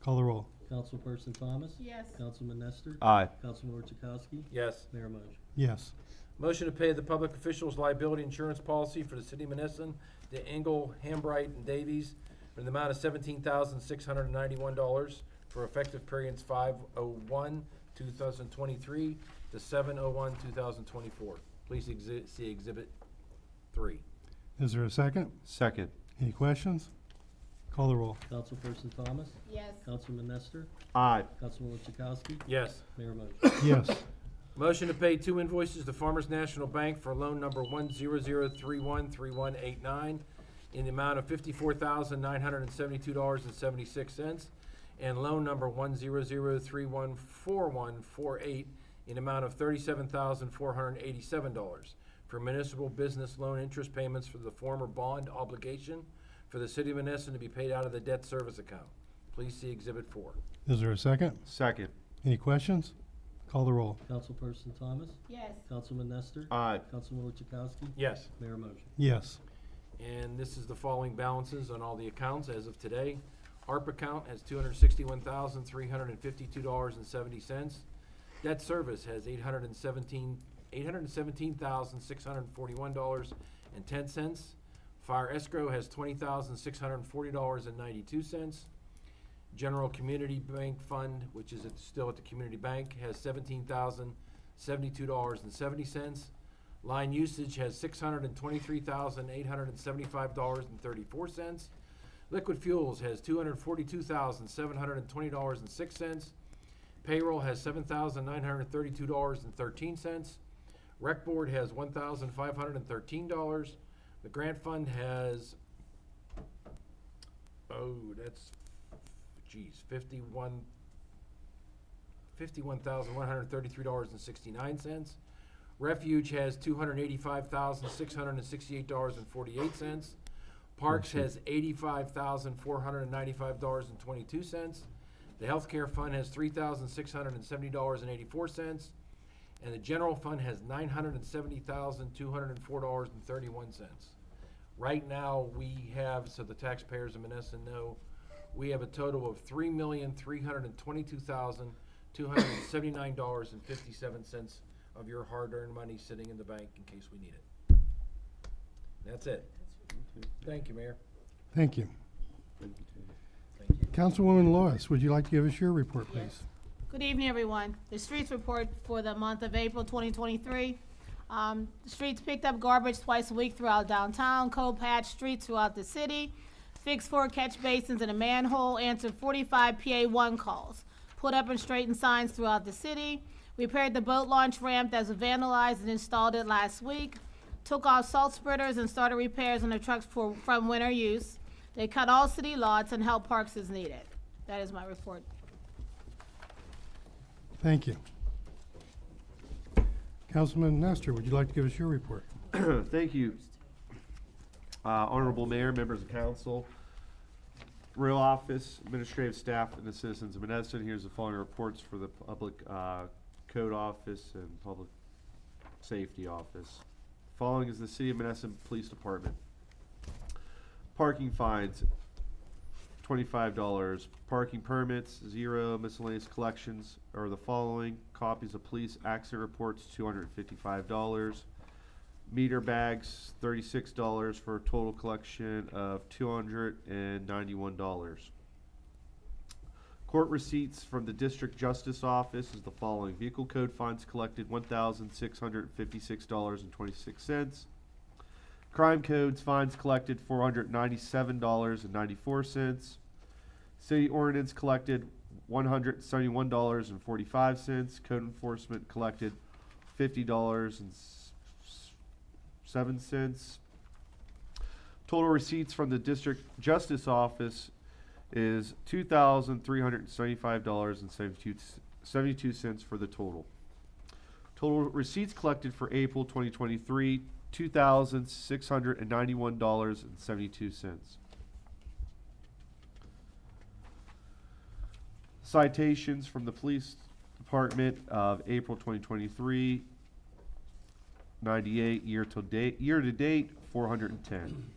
Call the roll. Councilperson Thomas, Yes. Councilman Nestor, Aye. Councilman Orchakowski, Yes. Mayor Mosher. Yes. Motion to pay the public officials liability insurance policy for the city of Monessen to Engel, Hambright, and Davies in the amount of $17,691 for effective periods 5/01/2023 to 7/01/2024. Please see Exhibit 3. Is there a second? Second. Any questions? Call the roll. Councilperson Thomas, Yes. Councilman Nestor, Aye. Councilman Orchakowski, Yes. Mayor Mosher. Yes. Motion to pay 2 invoices to Farmers National Bank for loan number 100313189 in the amount of $54,972.76 and loan number 100314148 in the amount of $37,487 for municipal business loan interest payments for the former bond obligation for the city of Monessen to be paid out of the debt service account. Please see Exhibit 4. Is there a second? Second. Any questions? Call the roll. Councilperson Thomas? Yes. Councilman Nestor? Aye. Councilman Orchakowski? Yes. Mayor motion. Yes. And this is the following balances on all the accounts as of today. ARP account has $261,352.70. Debt service has $817,641.10. Fire escrow has $20,640.92. General Community Bank Fund, which is still at the Community Bank, has $17,072.70. Line usage has $623,875.34. Liquid fuels has $242,720.06. Payroll has $7,932.13. Rec board has $1,513. The grant fund has, $51,133.69. Refuge has $285,668.48. Parks has $85,495.22. The healthcare fund has $3,670.84. And the general fund has $970,204.31. Right now, we have, so the taxpayers of Monessen know, we have a total of $3,322,279.57 of your hard-earned money sitting in the bank in case we need it. That's it. Thank you, Mayor. Thank you. Thank you. Councilwoman Lois, would you like to give us your report, please? Yes. Good evening, everyone. The streets report for the month of April 2023. The streets picked up garbage twice a week throughout downtown, co-patched streets throughout the city, fixed 4 catch basins and a manhole, answered 45 PA1 calls, put up and straightened signs throughout the city, repaired the boat launch ramp that was vandalized and installed it last week, took off salt spreaders and started repairs on the trucks from winter use. They cut all city lots and helped parks as needed. That is my report. Thank you. Councilman Nestor, would you like to give us your report? Thank you. Honorable Mayor, members of council, Real Office, administrative staff, and the citizens of Monessen. Here's the following reports for the Public Code Office and Public Safety Office. Following is the City of Monessen Police Department. Parking fines, $25. Parking permits, 0. Miscellaneous collections are the following: copies of police accident reports, $255. Meter bags, $36 for a total collection of $291. Court receipts from the District Justice Office is the following: vehicle code fines collected, $1,656.26. Crime codes fines collected, $497.94. City ordinance collected, $171.45. Code enforcement collected, $50.07. Total receipts from the District Justice Office is $2,375.72 for the total. Total receipts collected for April 2023, $2,691.72. Citations from the Police Department of April 2023, 98. Year to date, 410.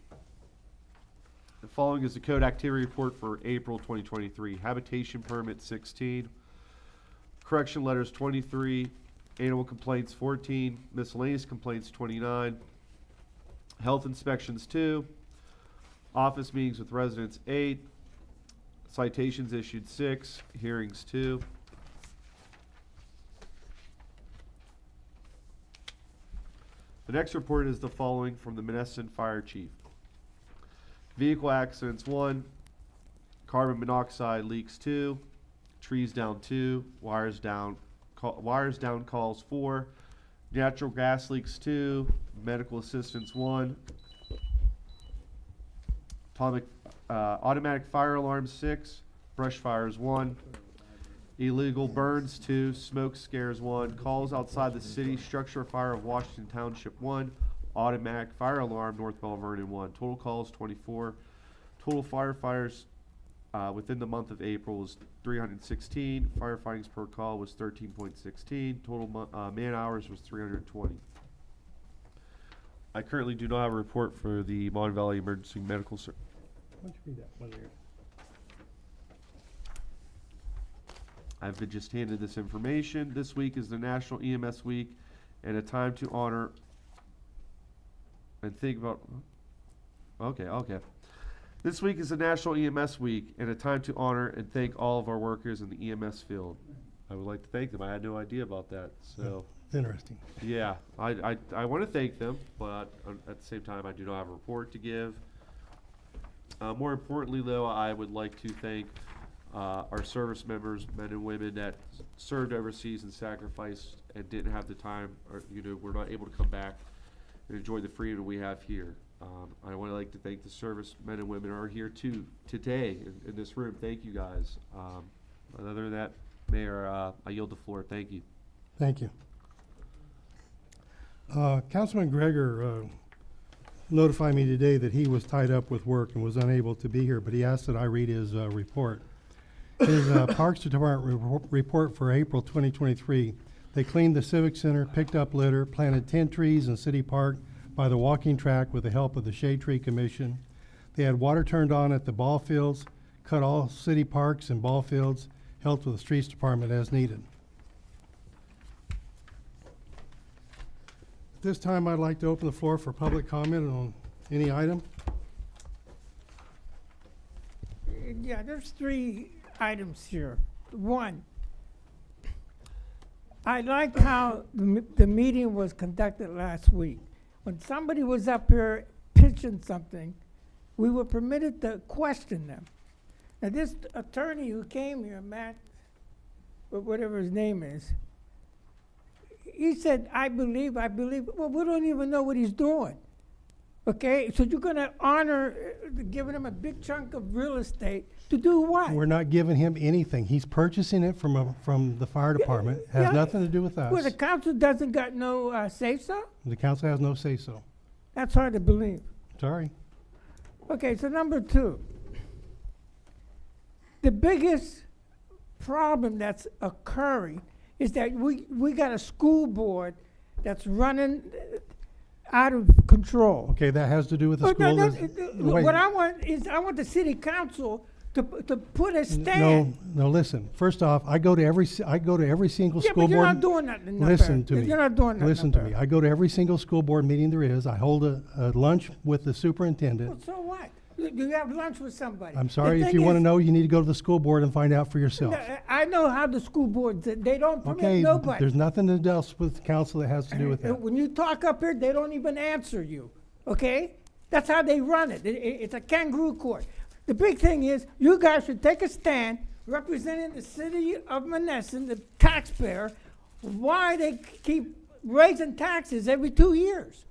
The following is the code activity report for April 2023. Habitation permit, 16. Correction letters, 23. Animal complaints, 14. Miscellaneous complaints, 29. Health inspections, 2. Office meetings with residents, 8. Citations issued, 6. Hearings, 2. The next report is the following from the Monessen Fire Chief. Vehicle accidents, 1. Carbon monoxide leaks, 2. Trees down, 2. Wires down calls, 4. Natural gas leaks, 2. Medical assistance, 1. Automatic fire alarms, 6. Brush fires, 1. Illegal burns, 2. Smoke scares, 1. Calls outside the city structure fire of Washington Township, 1. Automatic fire alarm, North Bell Vernon, 1. Total calls, 24. Total firefighters within the month of April was 316. Firefightings per call was 13.16. Total man hours was 320. I currently do not have a report for the Mon Valley Emergency Medical Service. Why don't you read that one there? I've been just handed this information. This week is the National EMS Week and a time to honor and think about. Okay. This week is the National EMS Week and a time to honor and thank all of our workers in the EMS field. I would like to thank them. I had no idea about that. So, It's interesting. yeah, I want to thank them, but at the same time, I do not have a report to give. More importantly, though, I would like to thank our service members, men and women that served overseas and sacrificed and didn't have the time, or were not able to come back and enjoy the freedom we have here. I want to like to thank the service men and women who are here too today in this room. Thank you guys. Other than that, Mayor, I yield the floor. Thank you. Thank you. Councilman Gregor notified me today that he was tied up with work and was unable to be here, but he asked that I read his report. His Parks Department report for April 2023. They cleaned the Civic Center, picked up litter, planted 10 trees in City Park by the walking track with the help of the Shade Tree Commission. They had water turned on at the ball fields, cut all city parks and ball fields, helped with the streets department as needed. At this time, I'd like to open the floor for public comment on any item. Yeah, there's 3 items here. One, I like how the meeting was conducted last week. When somebody was up here pitching something, we were permitted to question them. Now, this attorney who came here, Matt, whatever his name is, he said, I believe. Well, we don't even know what he's doing. Okay, so you're gonna honor giving him a big chunk of real estate to do what? We're not giving him anything. He's purchasing it from the fire department. Has yeah. nothing to do with us. Well, the council doesn't got no say-so? The council has no say-so. That's hard to believe. Sorry. Okay, so number 2. The biggest problem that's occurring is that we got a school board that's running out of control. Okay, that has to do with the Oh, school. no, Wait. what I want the city council to put a stand. No, listen. First off, I go to every single Yeah, school but you're board. not doing nothing. Listen to me. You're not doing nothing. Listen to me. I go to every single school board meeting there is. I hold a lunch with the Well, superintendent. so what? You have lunch with somebody. I'm The sorry, if thing you want to is- know, you need to go to the school board and find out for yourself. No, I know how the school boards, they don't permit Okay, nobody. there's nothing that deals with council that has to do with that. When you talk up here, they don't even answer you, okay? That's how they run it. It's a kangaroo court. The big thing is, you guys should take a stand representing the city of Monessen, the taxpayer, why they keep raising taxes every 2 years.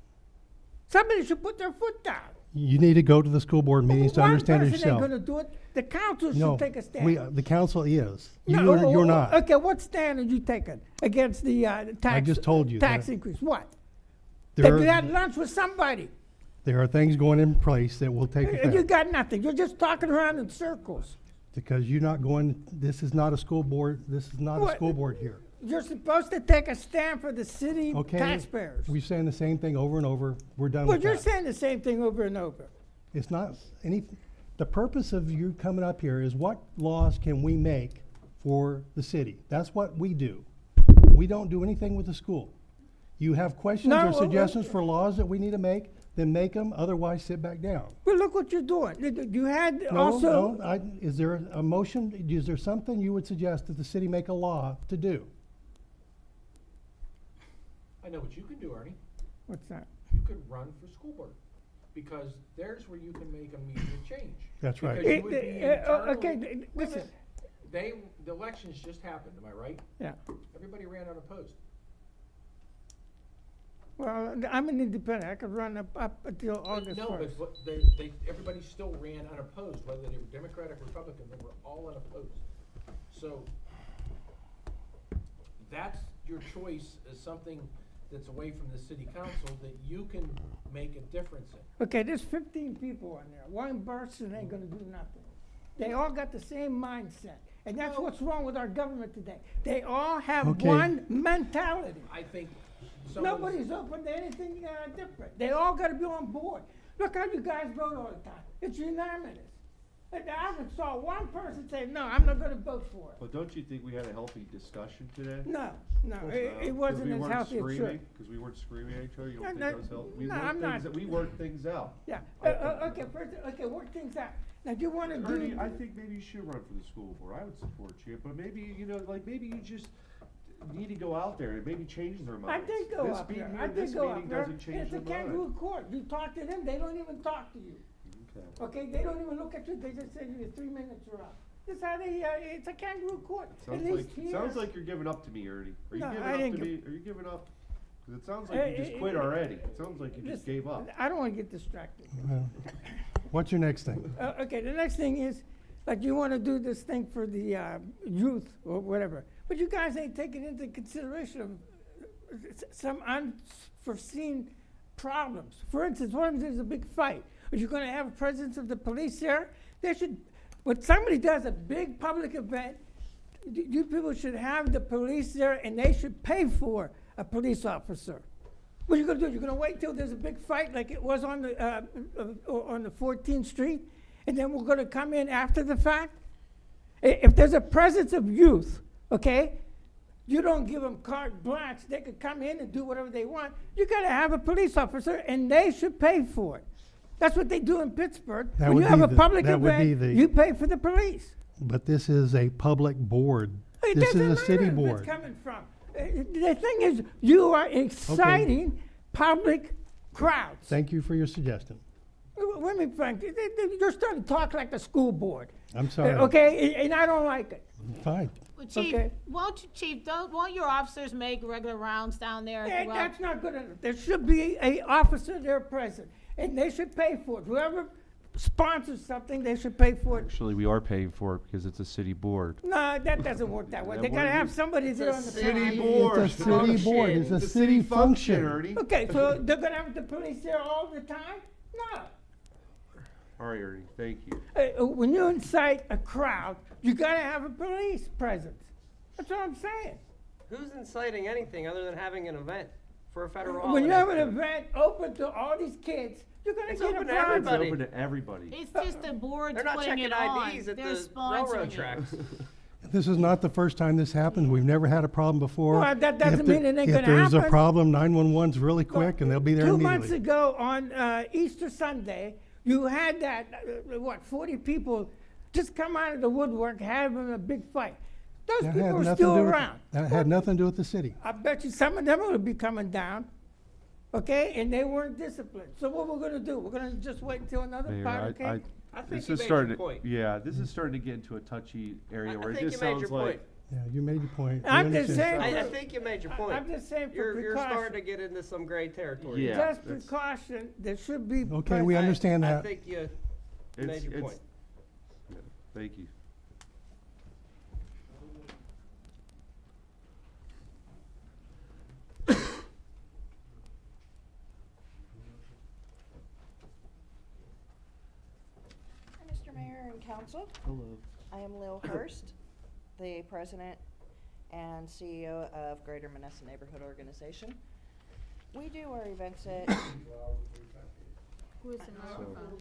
Somebody should put their foot down. You need to go to the school board meetings to understand it One person yourself. ain't gonna do it. The council No, should take a stand. the council is. No, You're not. Okay, what stand are you taking against the tax? just told you Tax that- increase. What? There Have you are, had lunch with somebody? there are things going in place that will take You effect. got nothing. You're just talking around in circles. Because you're not going, this is not a school board, this is not a What? school board here. You're supposed to take a stand for the city Okay? taxpayers. We're saying the same thing over and over. We're done Well, with you're that. saying the same thing over and over. It's not any, the purpose of you coming up here is what laws can we make for the city? That's what we do. We don't do anything with the school. You have questions No, or suggestions for laws that we need to make, then make them, otherwise sit back down. But look what you're doing. You had No, also. no, is there a motion, is there something you would suggest that the city make a law to do? I know what you can do, Ernie. What's that? You could run for school board, because there's where you can make immediate change. That's right. Because you would be internally- Okay, Wait a listen. minute. The elections just happened, am I right? Yeah. Everybody ran unopposed. Well, I'm an independent. I could run up until August No, 1st. but everybody still ran unopposed, whether they were Democratic, Republican, they were all unopposed. So that's your choice as something that's away from the city council that you can make a difference in. Okay, there's 15 people on there. One person ain't gonna do nothing. They all got the same mindset. And that's what's wrong with our government today. They all have Okay. one mentality. I think someone's. Nobody's open to anything different. They all gotta be on board. Look how you guys vote all the time. It's unanimous. And I haven't saw one person say, no, I'm not gonna vote for it. But don't you think we had a healthy discussion today? No, it wasn't as healthy as should. Because we weren't screaming at each other, you No, don't think no, that was healthy? no, I'm not. We worked things out. Yeah, okay, first, okay, work things out. Now, do you wanna Ernie, do? I think maybe you should run for the school board, I would support you, but maybe, you know, like, maybe you just need to go out there and maybe change their I minds. did go This up meeting there, here- I did this go up meeting there. doesn't change It's a their mind. kangaroo court. You talk to them, they don't even talk to you. Okay. Okay, they don't even look at you, they just say your 3 minutes are up. That's how they, it's a kangaroo court. At Sounds least like, here. sounds like you're giving up to me, Ernie. Are you No, giving I up didn't to me? give- Are you giving up? Cause it sounds like you just quit already. It sounds like you just Listen, gave up. I don't wanna get distracted. What's your next thing? Okay, the next thing is, like, you wanna do this thing for the, youth or whatever, but you guys ain't taking into consideration of some unforeseen problems. For instance, what if there's a big fight? Are you gonna have a presence of the police there? They should, when somebody does a big public event, you people should have the police there and they should pay for a police officer. What are you gonna do? You're gonna wait till there's a big fight like it was on the 14th Street? And then we're gonna come in after the fact? If there's a presence of youth, okay, you don't give them carte blanche, they could come in and do whatever they want. You gotta have a police officer and they should pay for it. That's what they do in Pittsburgh. That When would you have be a the- public that would be event, the- you pay for the police. But this is a public board. It This is doesn't a city matter where board. it's coming from. The thing is, you are exciting public crowds. Thank you for your suggestion. Let me, Frank, you're starting to talk like the school board. I'm sorry. Okay, and I don't like it. Fine. Well, Chief, Okay. won't your officers make regular rounds down there Yeah, throughout? that's not good enough. There should be a officer there present, and they should pay for it. Whoever sponsors something, they should pay for it. Actually, we are paying for it because it's a city board. No, that doesn't work that way. Yeah, They what gotta do have you- somebody there on the City panel. board. It's a city board. It's a city function. Ernie. Okay, so they're gonna have the police there all the time? No. All right, Ernie, thank you. When you incite a crowd, you gotta have a police presence. That's what I'm saying. Who's inciting anything other than having an event for a federal When you have an holiday? event open to all these kids, you're gonna It's get a open to crowd. It's everybody. open to everybody. It's just the board's They're not putting checking it on. IDs at They're the sponsoring railroad it. tracks. This is not the first time this happens. We've never had a problem before. Well, that doesn't If there- mean it ain't gonna If there's a happen. problem, 911's really quick and they'll be there 2 months immediately. ago on Easter Sunday, you had that, 40 people just come out of the woodwork having a big fight. Those That people had are nothing to still do with- around. That had nothing to do with the city. I bet you some of them will be coming down, okay? And they weren't disciplined. So what we're gonna do? We're gonna just wait until another Mayor, part, okay? I think this you is made starting your to, point. yeah, this is starting to get into a touchy area I where it think just you made your sounds like. point. Yeah, you made your point. We I'm just understand. saying- I think you made your point. I'm just saying for You're starting to precaution. get into some gray territory. Yeah. Just that's- precaution, there should be. Okay, we understand I that. think you made It's- your it's- point. yeah, Thank you. Mr. Mayor and Council, Hello. I am Lil Hurst, the President and CEO of Greater Monessen Neighborhood Organization. We do our events at, Where's the microphone?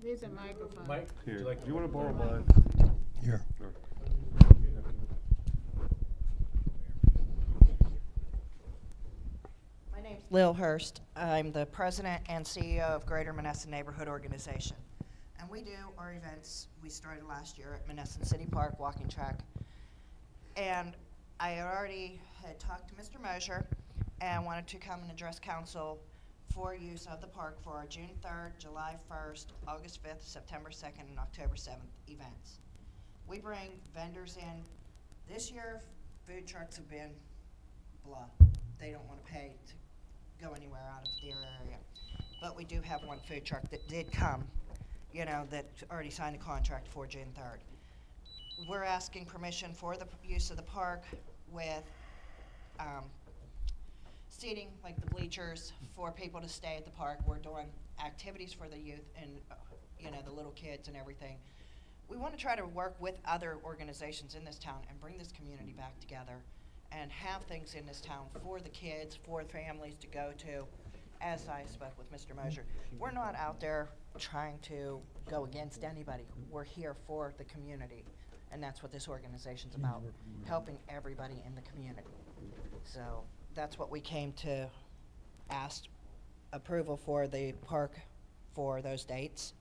There's a microphone. Mike, would Here, you like do to you wanna borrow borrow mine? mine? Here. Sure. my name's Lil Hurst. I'm the President and CEO of Greater Monessen Neighborhood Organization. And we do our events, we started last year at Monessen City Park Walking Track. And I already had talked to Mr. Mosher and wanted to come and address council for use of the park for our June 3rd, July 1st, August 5th, September 2nd, and October 7th events. We bring vendors in. This year, food trucks have been blah. They don't want to pay to go anywhere out of their area. But we do have one food truck that did come, that already signed a contract for June 3rd. We're asking permission for the use of the park with seating, like the bleachers, for people to stay at the park. We're doing activities for the youth and, the little kids and everything. we want to try to work with other organizations in this town and bring this community back together and have things in this town for the kids, for families to go to. As I spoke with Mr. Mosier, we're not out there trying to go against anybody. We're here for the community, and that's what this organization's about, helping everybody in the community. So that's what we came to ask approval for the park for those dates,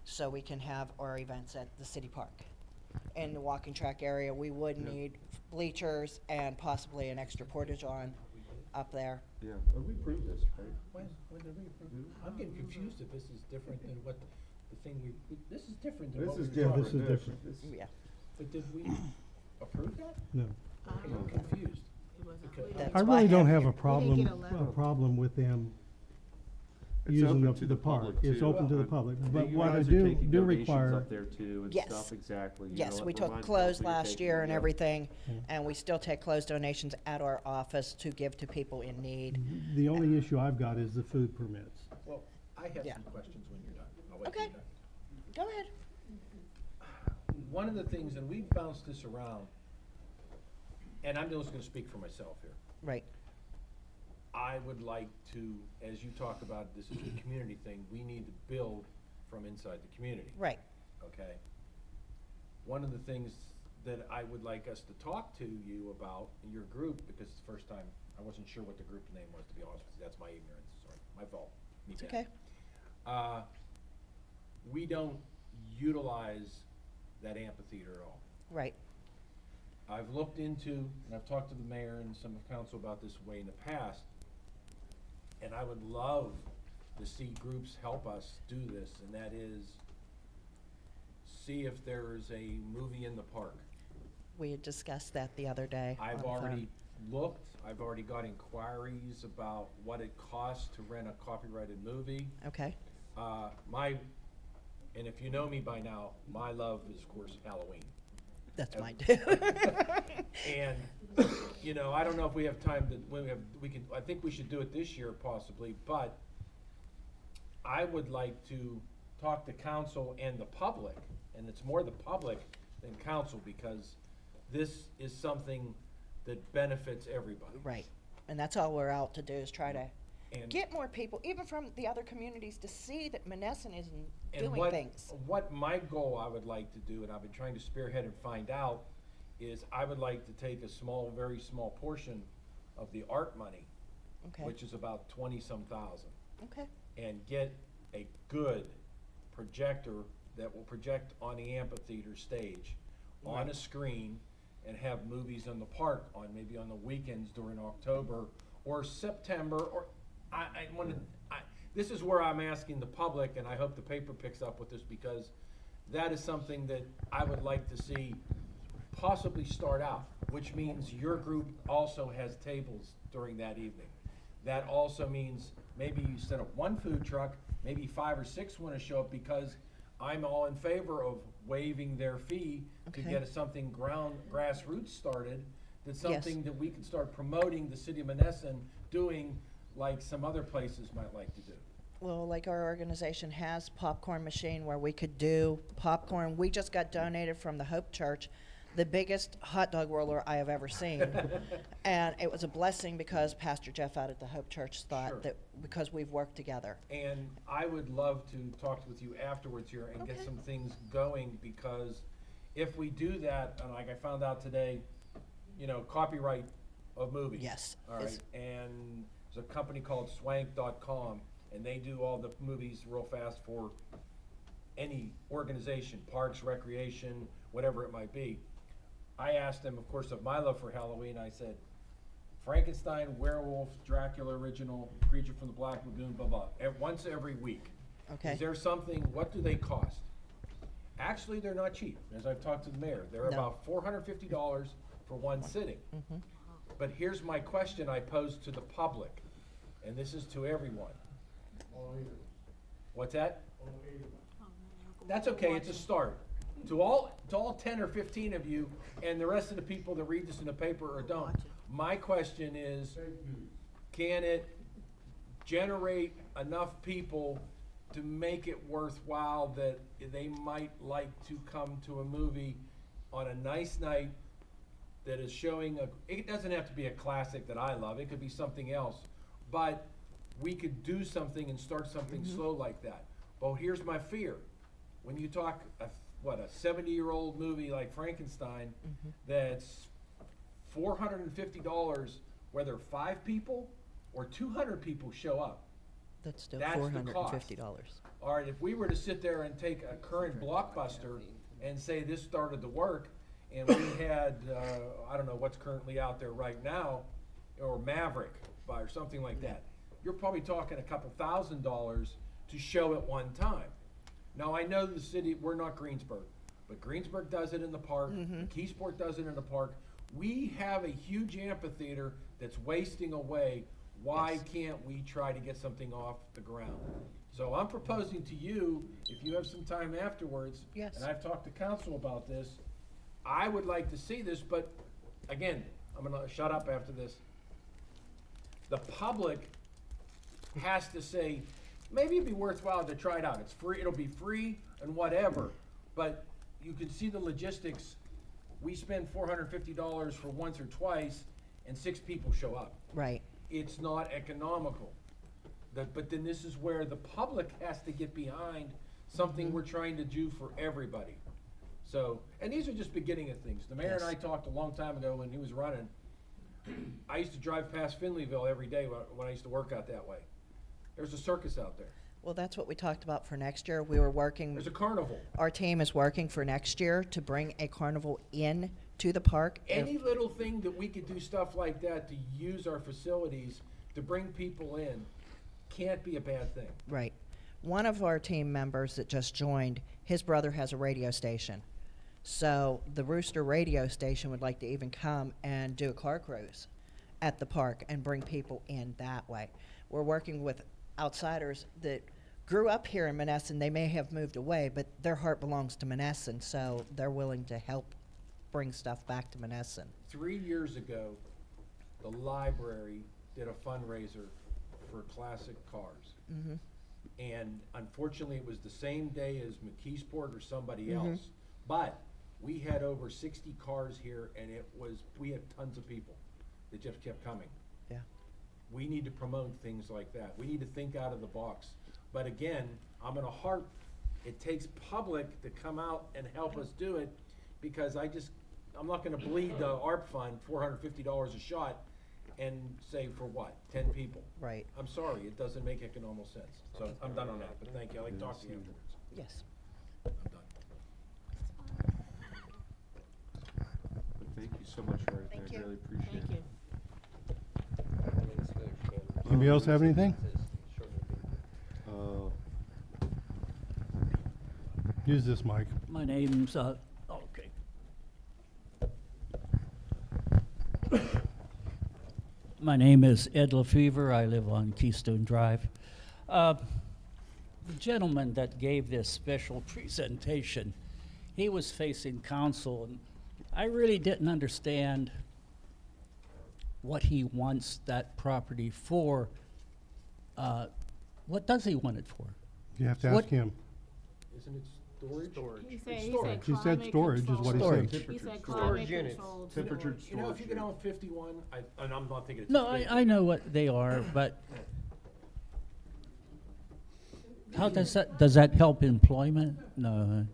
so we can have our events at the city park. In the walking track area, we would need bleachers and possibly an extra portage on up there. Yeah, we approved this, right? When did we approve? I'm getting confused if this is different than what the thing this is different than what we were talking about. This is different. This- Yeah, But did we approve that? No. Okay, I'm confused. Because- That's I why really don't have a We didn't get a letter. problem with them It's using open to the park. public, It's too. open to the public, And but you what I guys are do taking donations require, up there too and Yes. stuff, exactly. You yes, know, we took remind clothes council you're last taking year them, and yeah. everything, Yeah. and we still take clothes donations at our office to give to people in need. the only issue I've got is the food permits. Well, I have Yeah. some questions when you're done. I'll wait till Okay. you're done. Go ahead. One of the things, and we've bounced this around, and I'm just gonna speak for myself here. Right, I would like to, as you talk about, this is a community thing, we need to build from inside the community, right, okay? One of the things that I would like us to talk to you about in your group, because it's the first time, I wasn't sure what the group's name was, to be honest with you, that's my ignorance, sorry, my fault. Me it's bad. okay. We don't utilize that amphitheater at all. Right, I've looked into, and I've talked to the mayor and some of council about this way in the past, and I would love to see groups help us do this, and that is see if there's a movie in the park. we had discussed that the other day on I've the phone. already looked, I've already got inquiries about what it costs to rent a copyrighted movie. Okay, And if you know me by now, my love is, of course, Halloween. that's mine too. And, you know, I don't know if we have time to, I think we should do it this year possibly, but I would like to talk to council and the public, and it's more the public than council, because this is something that benefits everybody. Right, and that's all we're out to do, is try to And- get more people, even from the other communities, to see that Monessen isn't And doing things. what my goal I would like to do, and I've been trying to spearhead and find out, is I would like to take a small, very small portion of the art money, Okay, which is about 20-some thousand, okay, and get a good projector that will project on the amphitheater stage, on a screen, and have movies in the park on, maybe on the weekends during October or September, or this is where I'm asking the public, and I hope the paper picks up with this, because that is something that I would like to see possibly start out, which means your group also has tables during that evening. That also means maybe instead of one food truck, maybe 5 or 6 want to show up, because I'm all in favor of waiving their fee to Okay. get something grassroots started. That's Yes. something that we can start promoting the city of Monessen doing, like some other places might like to do. well, like our organization has popcorn machine where we could do popcorn. We just got donated from the Hope Church, the biggest hot dog roller I have ever seen. And it was a blessing, because Pastor Jeff out at the Hope Church Sure. thought that, because we've worked together. And I would love to talk with you afterwards here and get Okay. some things going, because if we do that, and like I found out today, you know, copyright of movies. Yes, All right, it's- and there's a company called swank.com, and they do all the movies real fast for any organization, parks, recreation, whatever it might be. I asked them, of course, of my love for Halloween, I said, Frankenstein, werewolf, Dracula original, creature from the Black Lagoon, blah, blah, once every week. Okay. Is there something, what do they cost? Actually, they're not cheap, as I've talked to the mayor. They're No. about $450 for one sitting. Mhm. But here's my question I pose to the public, and this is to everyone. What's that? That's okay, it's a start. To all 10 or 15 of you, and the rest of the people that read this in the paper or don't, my question is, can it generate enough people to make it worthwhile that they might like to come to a movie on a nice night that is showing it doesn't have to be a classic that I love, it could be something else, but we could do something and start something slow like that. Well, here's my fear. When you talk, a 70-year-old movie like Frankenstein, that's $450, whether 5 people or 200 people show up. That's still That's the cost. $450. All right, if we were to sit there and take a current blockbuster and say this started to work, and we had, I don't know what's currently out there right now, or Maverick, or something like that, you're probably talking a couple $1,000s to show at one time. Now, I know the city, we're not Greensburg, but Greensburg does it in the park, Keysport does it in the park. We have a huge amphitheater that's wasting away. Why can't we try to get something off the ground? So I'm proposing to you, if you have some time afterwards, Yes. and I've talked to council about this, I would like to see this, but again, I'm gonna shut up after this. The public has to say, maybe it'd be worthwhile to try it out. It's free, it'll be free and whatever, but you can see the logistics. We spend $450 for once or twice, and 6 people show up. Right. It's not economical. But then this is where the public has to get behind something we're trying to do for everybody. So, and these are just beginning of things. The mayor and I talked a long time ago when he was running. I used to drive past Finleyville every day when I used to work out that way. There's a circus out there. Well, that's what we talked about for next year. We were working, There's a carnival. our team is working for next year to bring a carnival in to the park. Any little thing that we could do stuff like that to use our facilities to bring people in can't be a bad thing. Right. One of our team members that just joined, his brother has a radio station. So the Rooster radio station would like to even come and do a car cruise at the park and bring people in that way. We're working with outsiders that grew up here in Monessen. They may have moved away, but their heart belongs to Monessen, so they're willing to help bring stuff back to Monessen. 3 years ago, the library did a fundraiser for classic cars. And unfortunately, it was the same day as McKeesport or somebody else. But we had over 60 cars here, and we had tons of people that just kept coming. Yeah. We need to promote things like that. We need to think out of the box. But again, I'm gonna harp, it takes public to come out and help us do it, because I'm not gonna bleed the ARP fund $450 a shot and say for what, 10 people? Right. I'm sorry, it doesn't make economical sense. So I'm done on that, but thank you. I like talking to you afterwards. Yes. I'm done. Thank you so much for everything, Thank I you. really appreciate Thank it. you. Anybody else have anything? Use this mic. My name's, okay. My name is Ed LaFever. I live on Keystone Drive. The gentleman that gave this special presentation, he was facing council, and I really didn't understand what he wants that property for. What does he want it for? You have to What- ask him. Isn't it storage? He said, Storage. He said climate storage is what he controlled. said. He said Storage climate units. controlled Temperature storage. You know, if you storage get on 51, and I'm not thinking it's No, big. I know what they are, but how does that help employment? No, it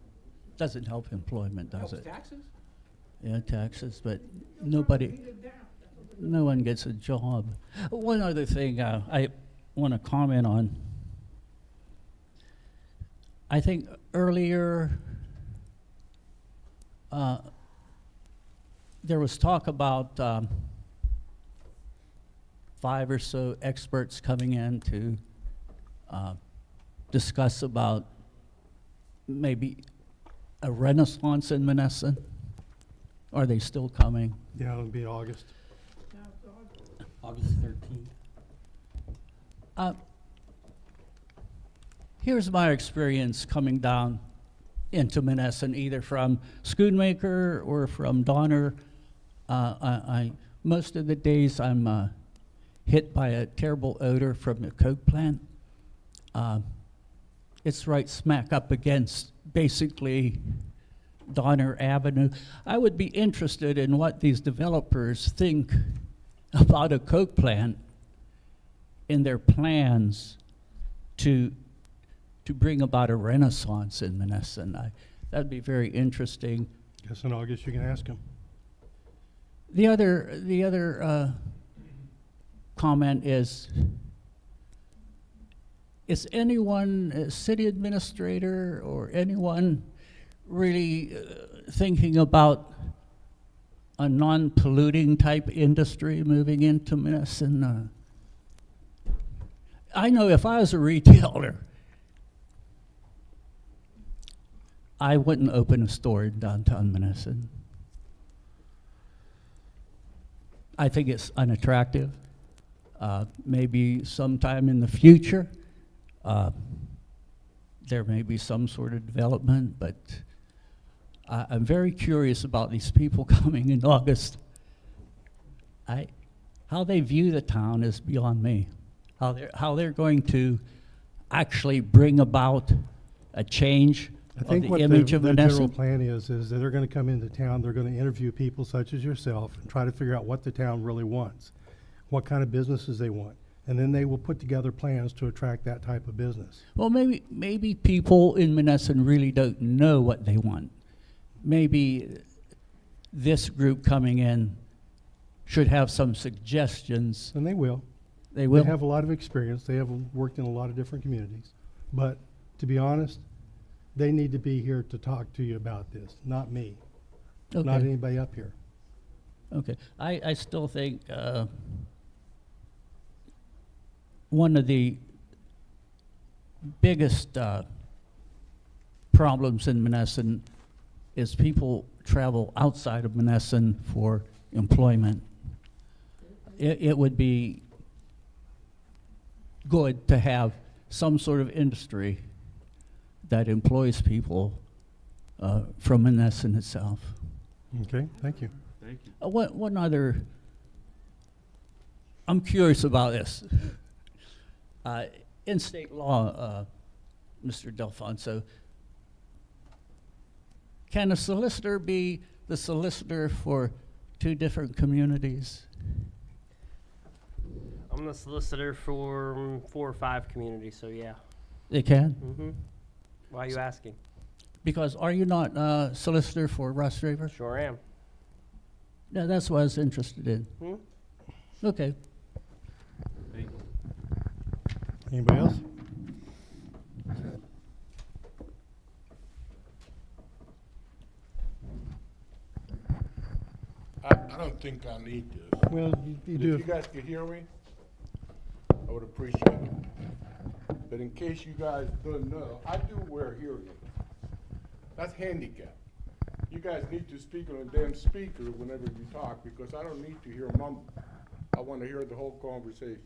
doesn't help employment, does Helps it? taxes? Yeah, taxes, but no one gets a job. One other thing I want to comment on. I think earlier there was talk about 5 or so experts coming in to discuss about maybe a renaissance in Monessen. Are they still coming? Yeah, it'll be August. August 13th. Here's my experience coming down into Monessen, either from Schoonmaker or from Donner. Most of the days I'm hit by a terrible odor from the coke plant. it's right smack up against basically Donner Avenue. I would be interested in what these developers think about a coke plant in their plans to bring about a renaissance in Monessen. That'd be very interesting. Guess in August you can ask him. The other comment is anyone, city administrator or anyone really thinking about a non-polluting type industry moving into Monessen? I know if I was a retailer, I wouldn't open a store in downtown Monessen. I think it's unattractive. Maybe sometime in the future, there may be some sort of development, but I'm very curious about these people coming in August. How they view the town is beyond me. How they're going to actually bring about a change I of think the what image of the general Monessen. plan is that they're gonna come into town, they're gonna interview people such as yourself and try to figure out what the town really wants, what kind of businesses they want. And then they will put together plans to attract that type of business. Well, maybe people in Monessen really don't know what they want. Maybe this group coming in should have some suggestions. And they will. They will. They have a lot of experience. They have worked in a lot of different communities. But to be honest, they need to be here to talk to you about this, not me, not Okay. anybody up here. Okay. I still think one of the biggest problems in Monessen is people travel outside of Monessen for employment. It would be good to have some sort of industry that employs people from Monessen itself. Okay, thank you. Thank you. One other, I'm curious about this. In state law, Mr. Delfonso, can a solicitor be the solicitor for two different communities? I'm the solicitor for 4 or 5 communities, so yeah. They can? Mm-hmm. Why are you asking? Because are you not a solicitor for Russ River? Sure am. Yeah, that's what I was interested in. Hmm? Okay. Thank you. Anybody else? I don't think I need this. Well, you If do. you guys could hear me, I would appreciate it. But in case you guys don't know, I do wear hearing aids. That's handicap. You guys need to speak on a damn speaker whenever you talk, because I don't need to hear mumble. I want to hear the whole conversation.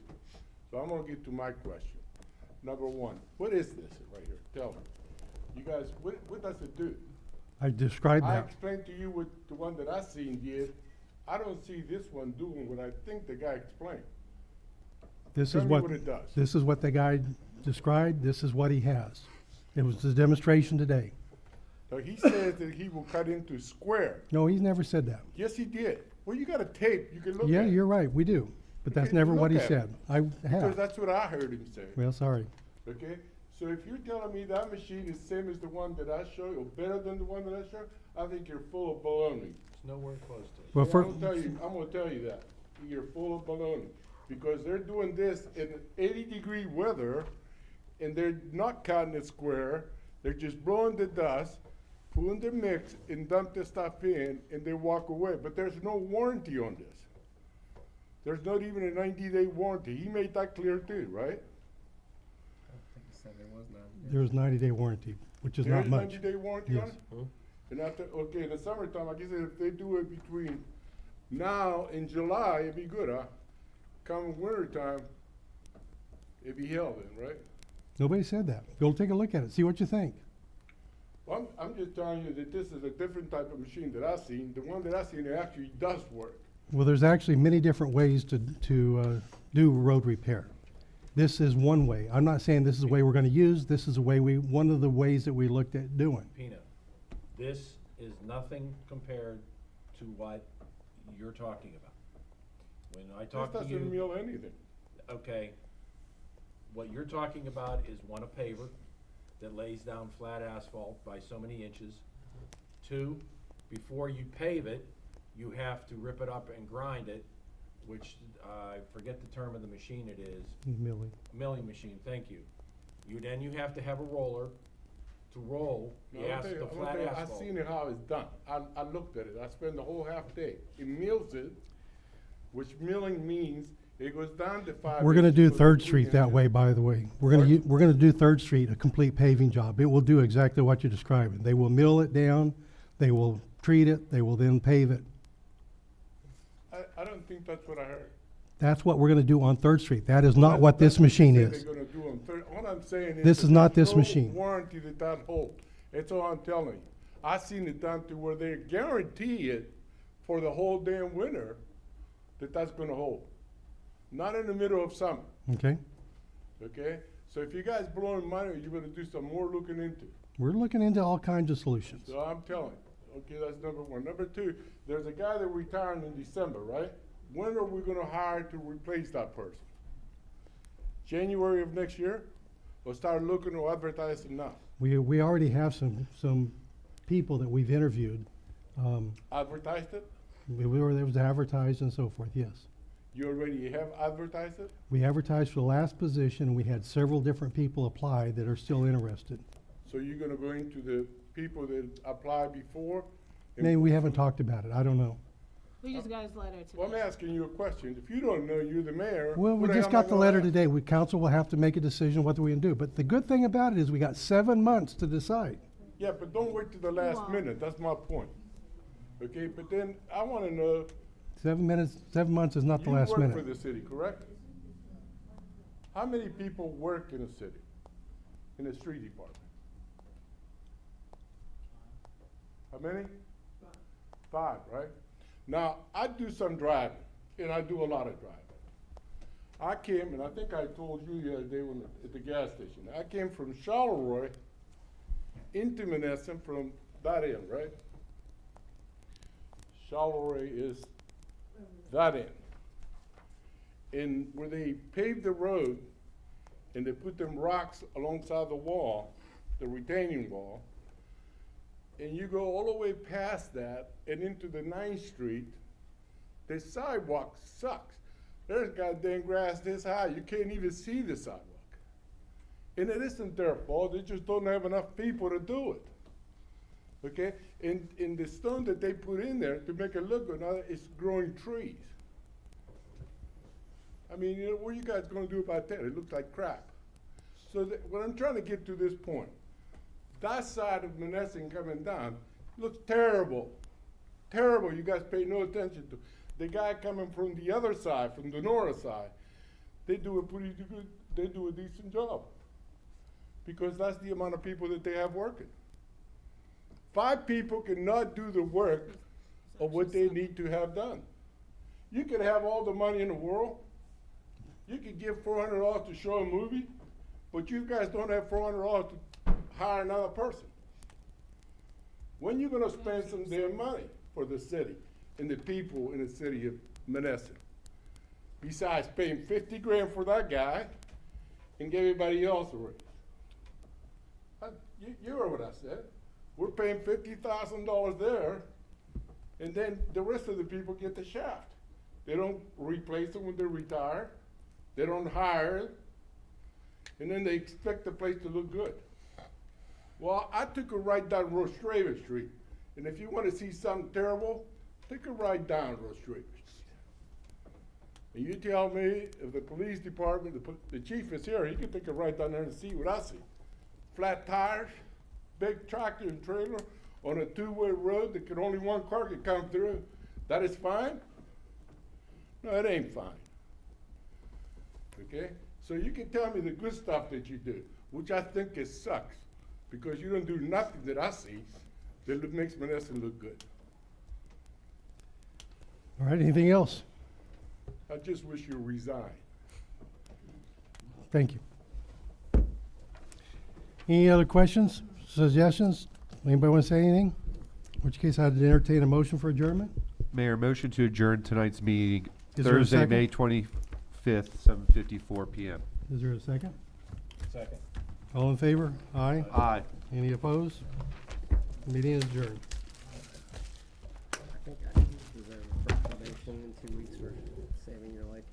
So I'm gonna get to my question. Number one, what is this right here? Tell me. You guys, what does it do? I described I that. explained to you what the one that I seen did. I don't see this one doing what I think the guy explained. This Tell is me what, what it does. this is what the guy described, this is what he has. It was the demonstration today. So he says that he will cut into square. No, he's never said that. Yes, he did. Well, you got a tape, you can look Yeah, at it. you're right, we do. But that's Okay, never what he look at it. said. I Because have. that's what I heard him say. Well, sorry. Okay? So if you're telling me that machine is same as the one that I showed, or better than the one that I showed, I think you're full of baloney. It's nowhere close to it. Well, Yeah, I'm gonna tell you that. You're full of baloney. Because they're doing this in 80-degree weather, and they're not cutting it square. They're just blowing the dust, pulling the mix, and dump the stuff in, and they walk away. But there's no warranty on this. There's not even a 90-day warranty. He made that clear too, right? There's 90-day warranty, which is not much. There is 90-day warranty on Yes. it? And after, okay, in the summertime, like I said, if they do it between now and July, it'd be good, huh? Come winter time, it'd be hell then, right? Nobody said that. Go take a look at it, see what you think. Well, I'm just telling you that this is a different type of machine that I've seen. The one that I've seen, it actually does work. Well, there's actually many different ways to do road repair. This is one way. I'm not saying this is the way we're gonna use, this is the way one of the ways that we looked at doing. Peanut, this is nothing compared to what you're talking about. When I talk to This doesn't you, mean anything. okay, what you're talking about is one, a paver that lays down flat asphalt by so many inches. Two, before you pave it, you have to rip it up and grind it, which, I forget the term of the machine it is. Millie. Milling machine, thank you. Then you have to have a roller to roll No, the I'll tell you- the I'm gonna flat tell you, I asphalt. seen it how it's done. I looked at it. I spent the whole half day. It mills it, which milling means it goes down to 5 We're gonna inches, do goes to Third 3 Street that inches. way, by the way. We're gonna do Third Street, a complete paving job. It will do exactly what you're describing. They will mill it down, they will treat it, they will then pave it. I don't think that's what I heard. That's what we're gonna do on Third Street. That is not what this machine They is. say they're gonna do on third, all I'm saying is. This that is not there's this no machine. warranty that hold. That's all I'm telling you. I seen it done to where they guarantee it for the whole damn winter that's gonna hold. Not in the middle of summer, Okay? okay? So if you guys blowing money, you better do some more looking into. We're looking into all kinds of solutions. So I'm telling you, okay, that's number one. Number two, there's a guy that retiring in December, right? When are we gonna hire to replace that person? January of next year? Or start looking or advertising now? We already have some people that we've interviewed. Advertised it? It was advertised and so forth, yes. You already have advertised it? We advertised for the last position, and we had several different people apply that are still interested. So you're gonna go into the people that applied before? and Maybe we put haven't some- talked about it, I don't know. We just got his letter today. Well, I'm asking you a question. If you don't know, you're the mayor. Well, who we the just hell am I got the gonna letter ask? today. Council will have to make a decision what we can do. But the good thing about it is we got 7 months to decide. Yeah, but don't wait till the last won't. minute. That's my point. Okay, but then I wanna know, 7 months is not the you last work for minute. the city, correct? How many people work in the city, in the street department? How many? 5, right? Now, I do some driving, and I do a lot of driving. I came, and I think I told you the other day at the gas station, I came from Charleroi into Monessen from that end, right? Charleroi is that end. And where they paved the road and they put them rocks alongside the wall, the retaining wall, and you go all the way past that and into the 9th Street, the sidewalk sucks. There's goddamn grass this high, you can't even see the sidewalk. And it isn't their fault, they just don't have enough people to do it. Okay, and the stone that they put in there to make it look good, now it's growing trees. I mean, you know, what are you guys gonna do about that? It looks like crap. So what I'm trying to get to this point, that side of Monessen coming down looks terrible. Terrible, you guys pay no attention to. The guy coming from the other side, from the north side, they do a pretty good, they do a decent job. Because that's the amount of people that they have working. 5 people cannot do the work of what they need to have done. You could have all the money in the world. You could give $400 to show a movie, but you guys don't have $400 to hire another person. When you gonna spend some damn money for the city and the people in the city of Monessen? Besides paying 50 grand for that guy and give everybody else a raise. You heard what I said. We're paying $50,000 there, and then the rest of the people get the shaft. They don't replace them when they retire. They don't hire, and then they expect the place to look good. Well, I took a ride down Rostrava Street, and if you want to see something terrible, take a ride down Rostrava Street. And you tell me if the police department, the chief is here, he can take a ride down there and see what I see. Flat tires, big tractor and trailer on a 2-way road that only one car can come through. That is fine? No, it ain't fine. Okay? So you can tell me the good stuff that you do, which I think it sucks, because you don't do nothing that I see that makes Monessen look good. All right, anything else? I just wish you resign. Thank you. Any other questions, suggestions? Anybody want to say anything? In which case, I'd entertain a motion for adjournment. Mayor, motion to adjourn tonight's meeting, Is there a Thursday, second? May 25th, 7:54 PM. Is there a second? Second. All in favor? Aye. Aye. Any opposed? Meeting is adjourned. I think I deserve a probation in 2 weeks for saving your life.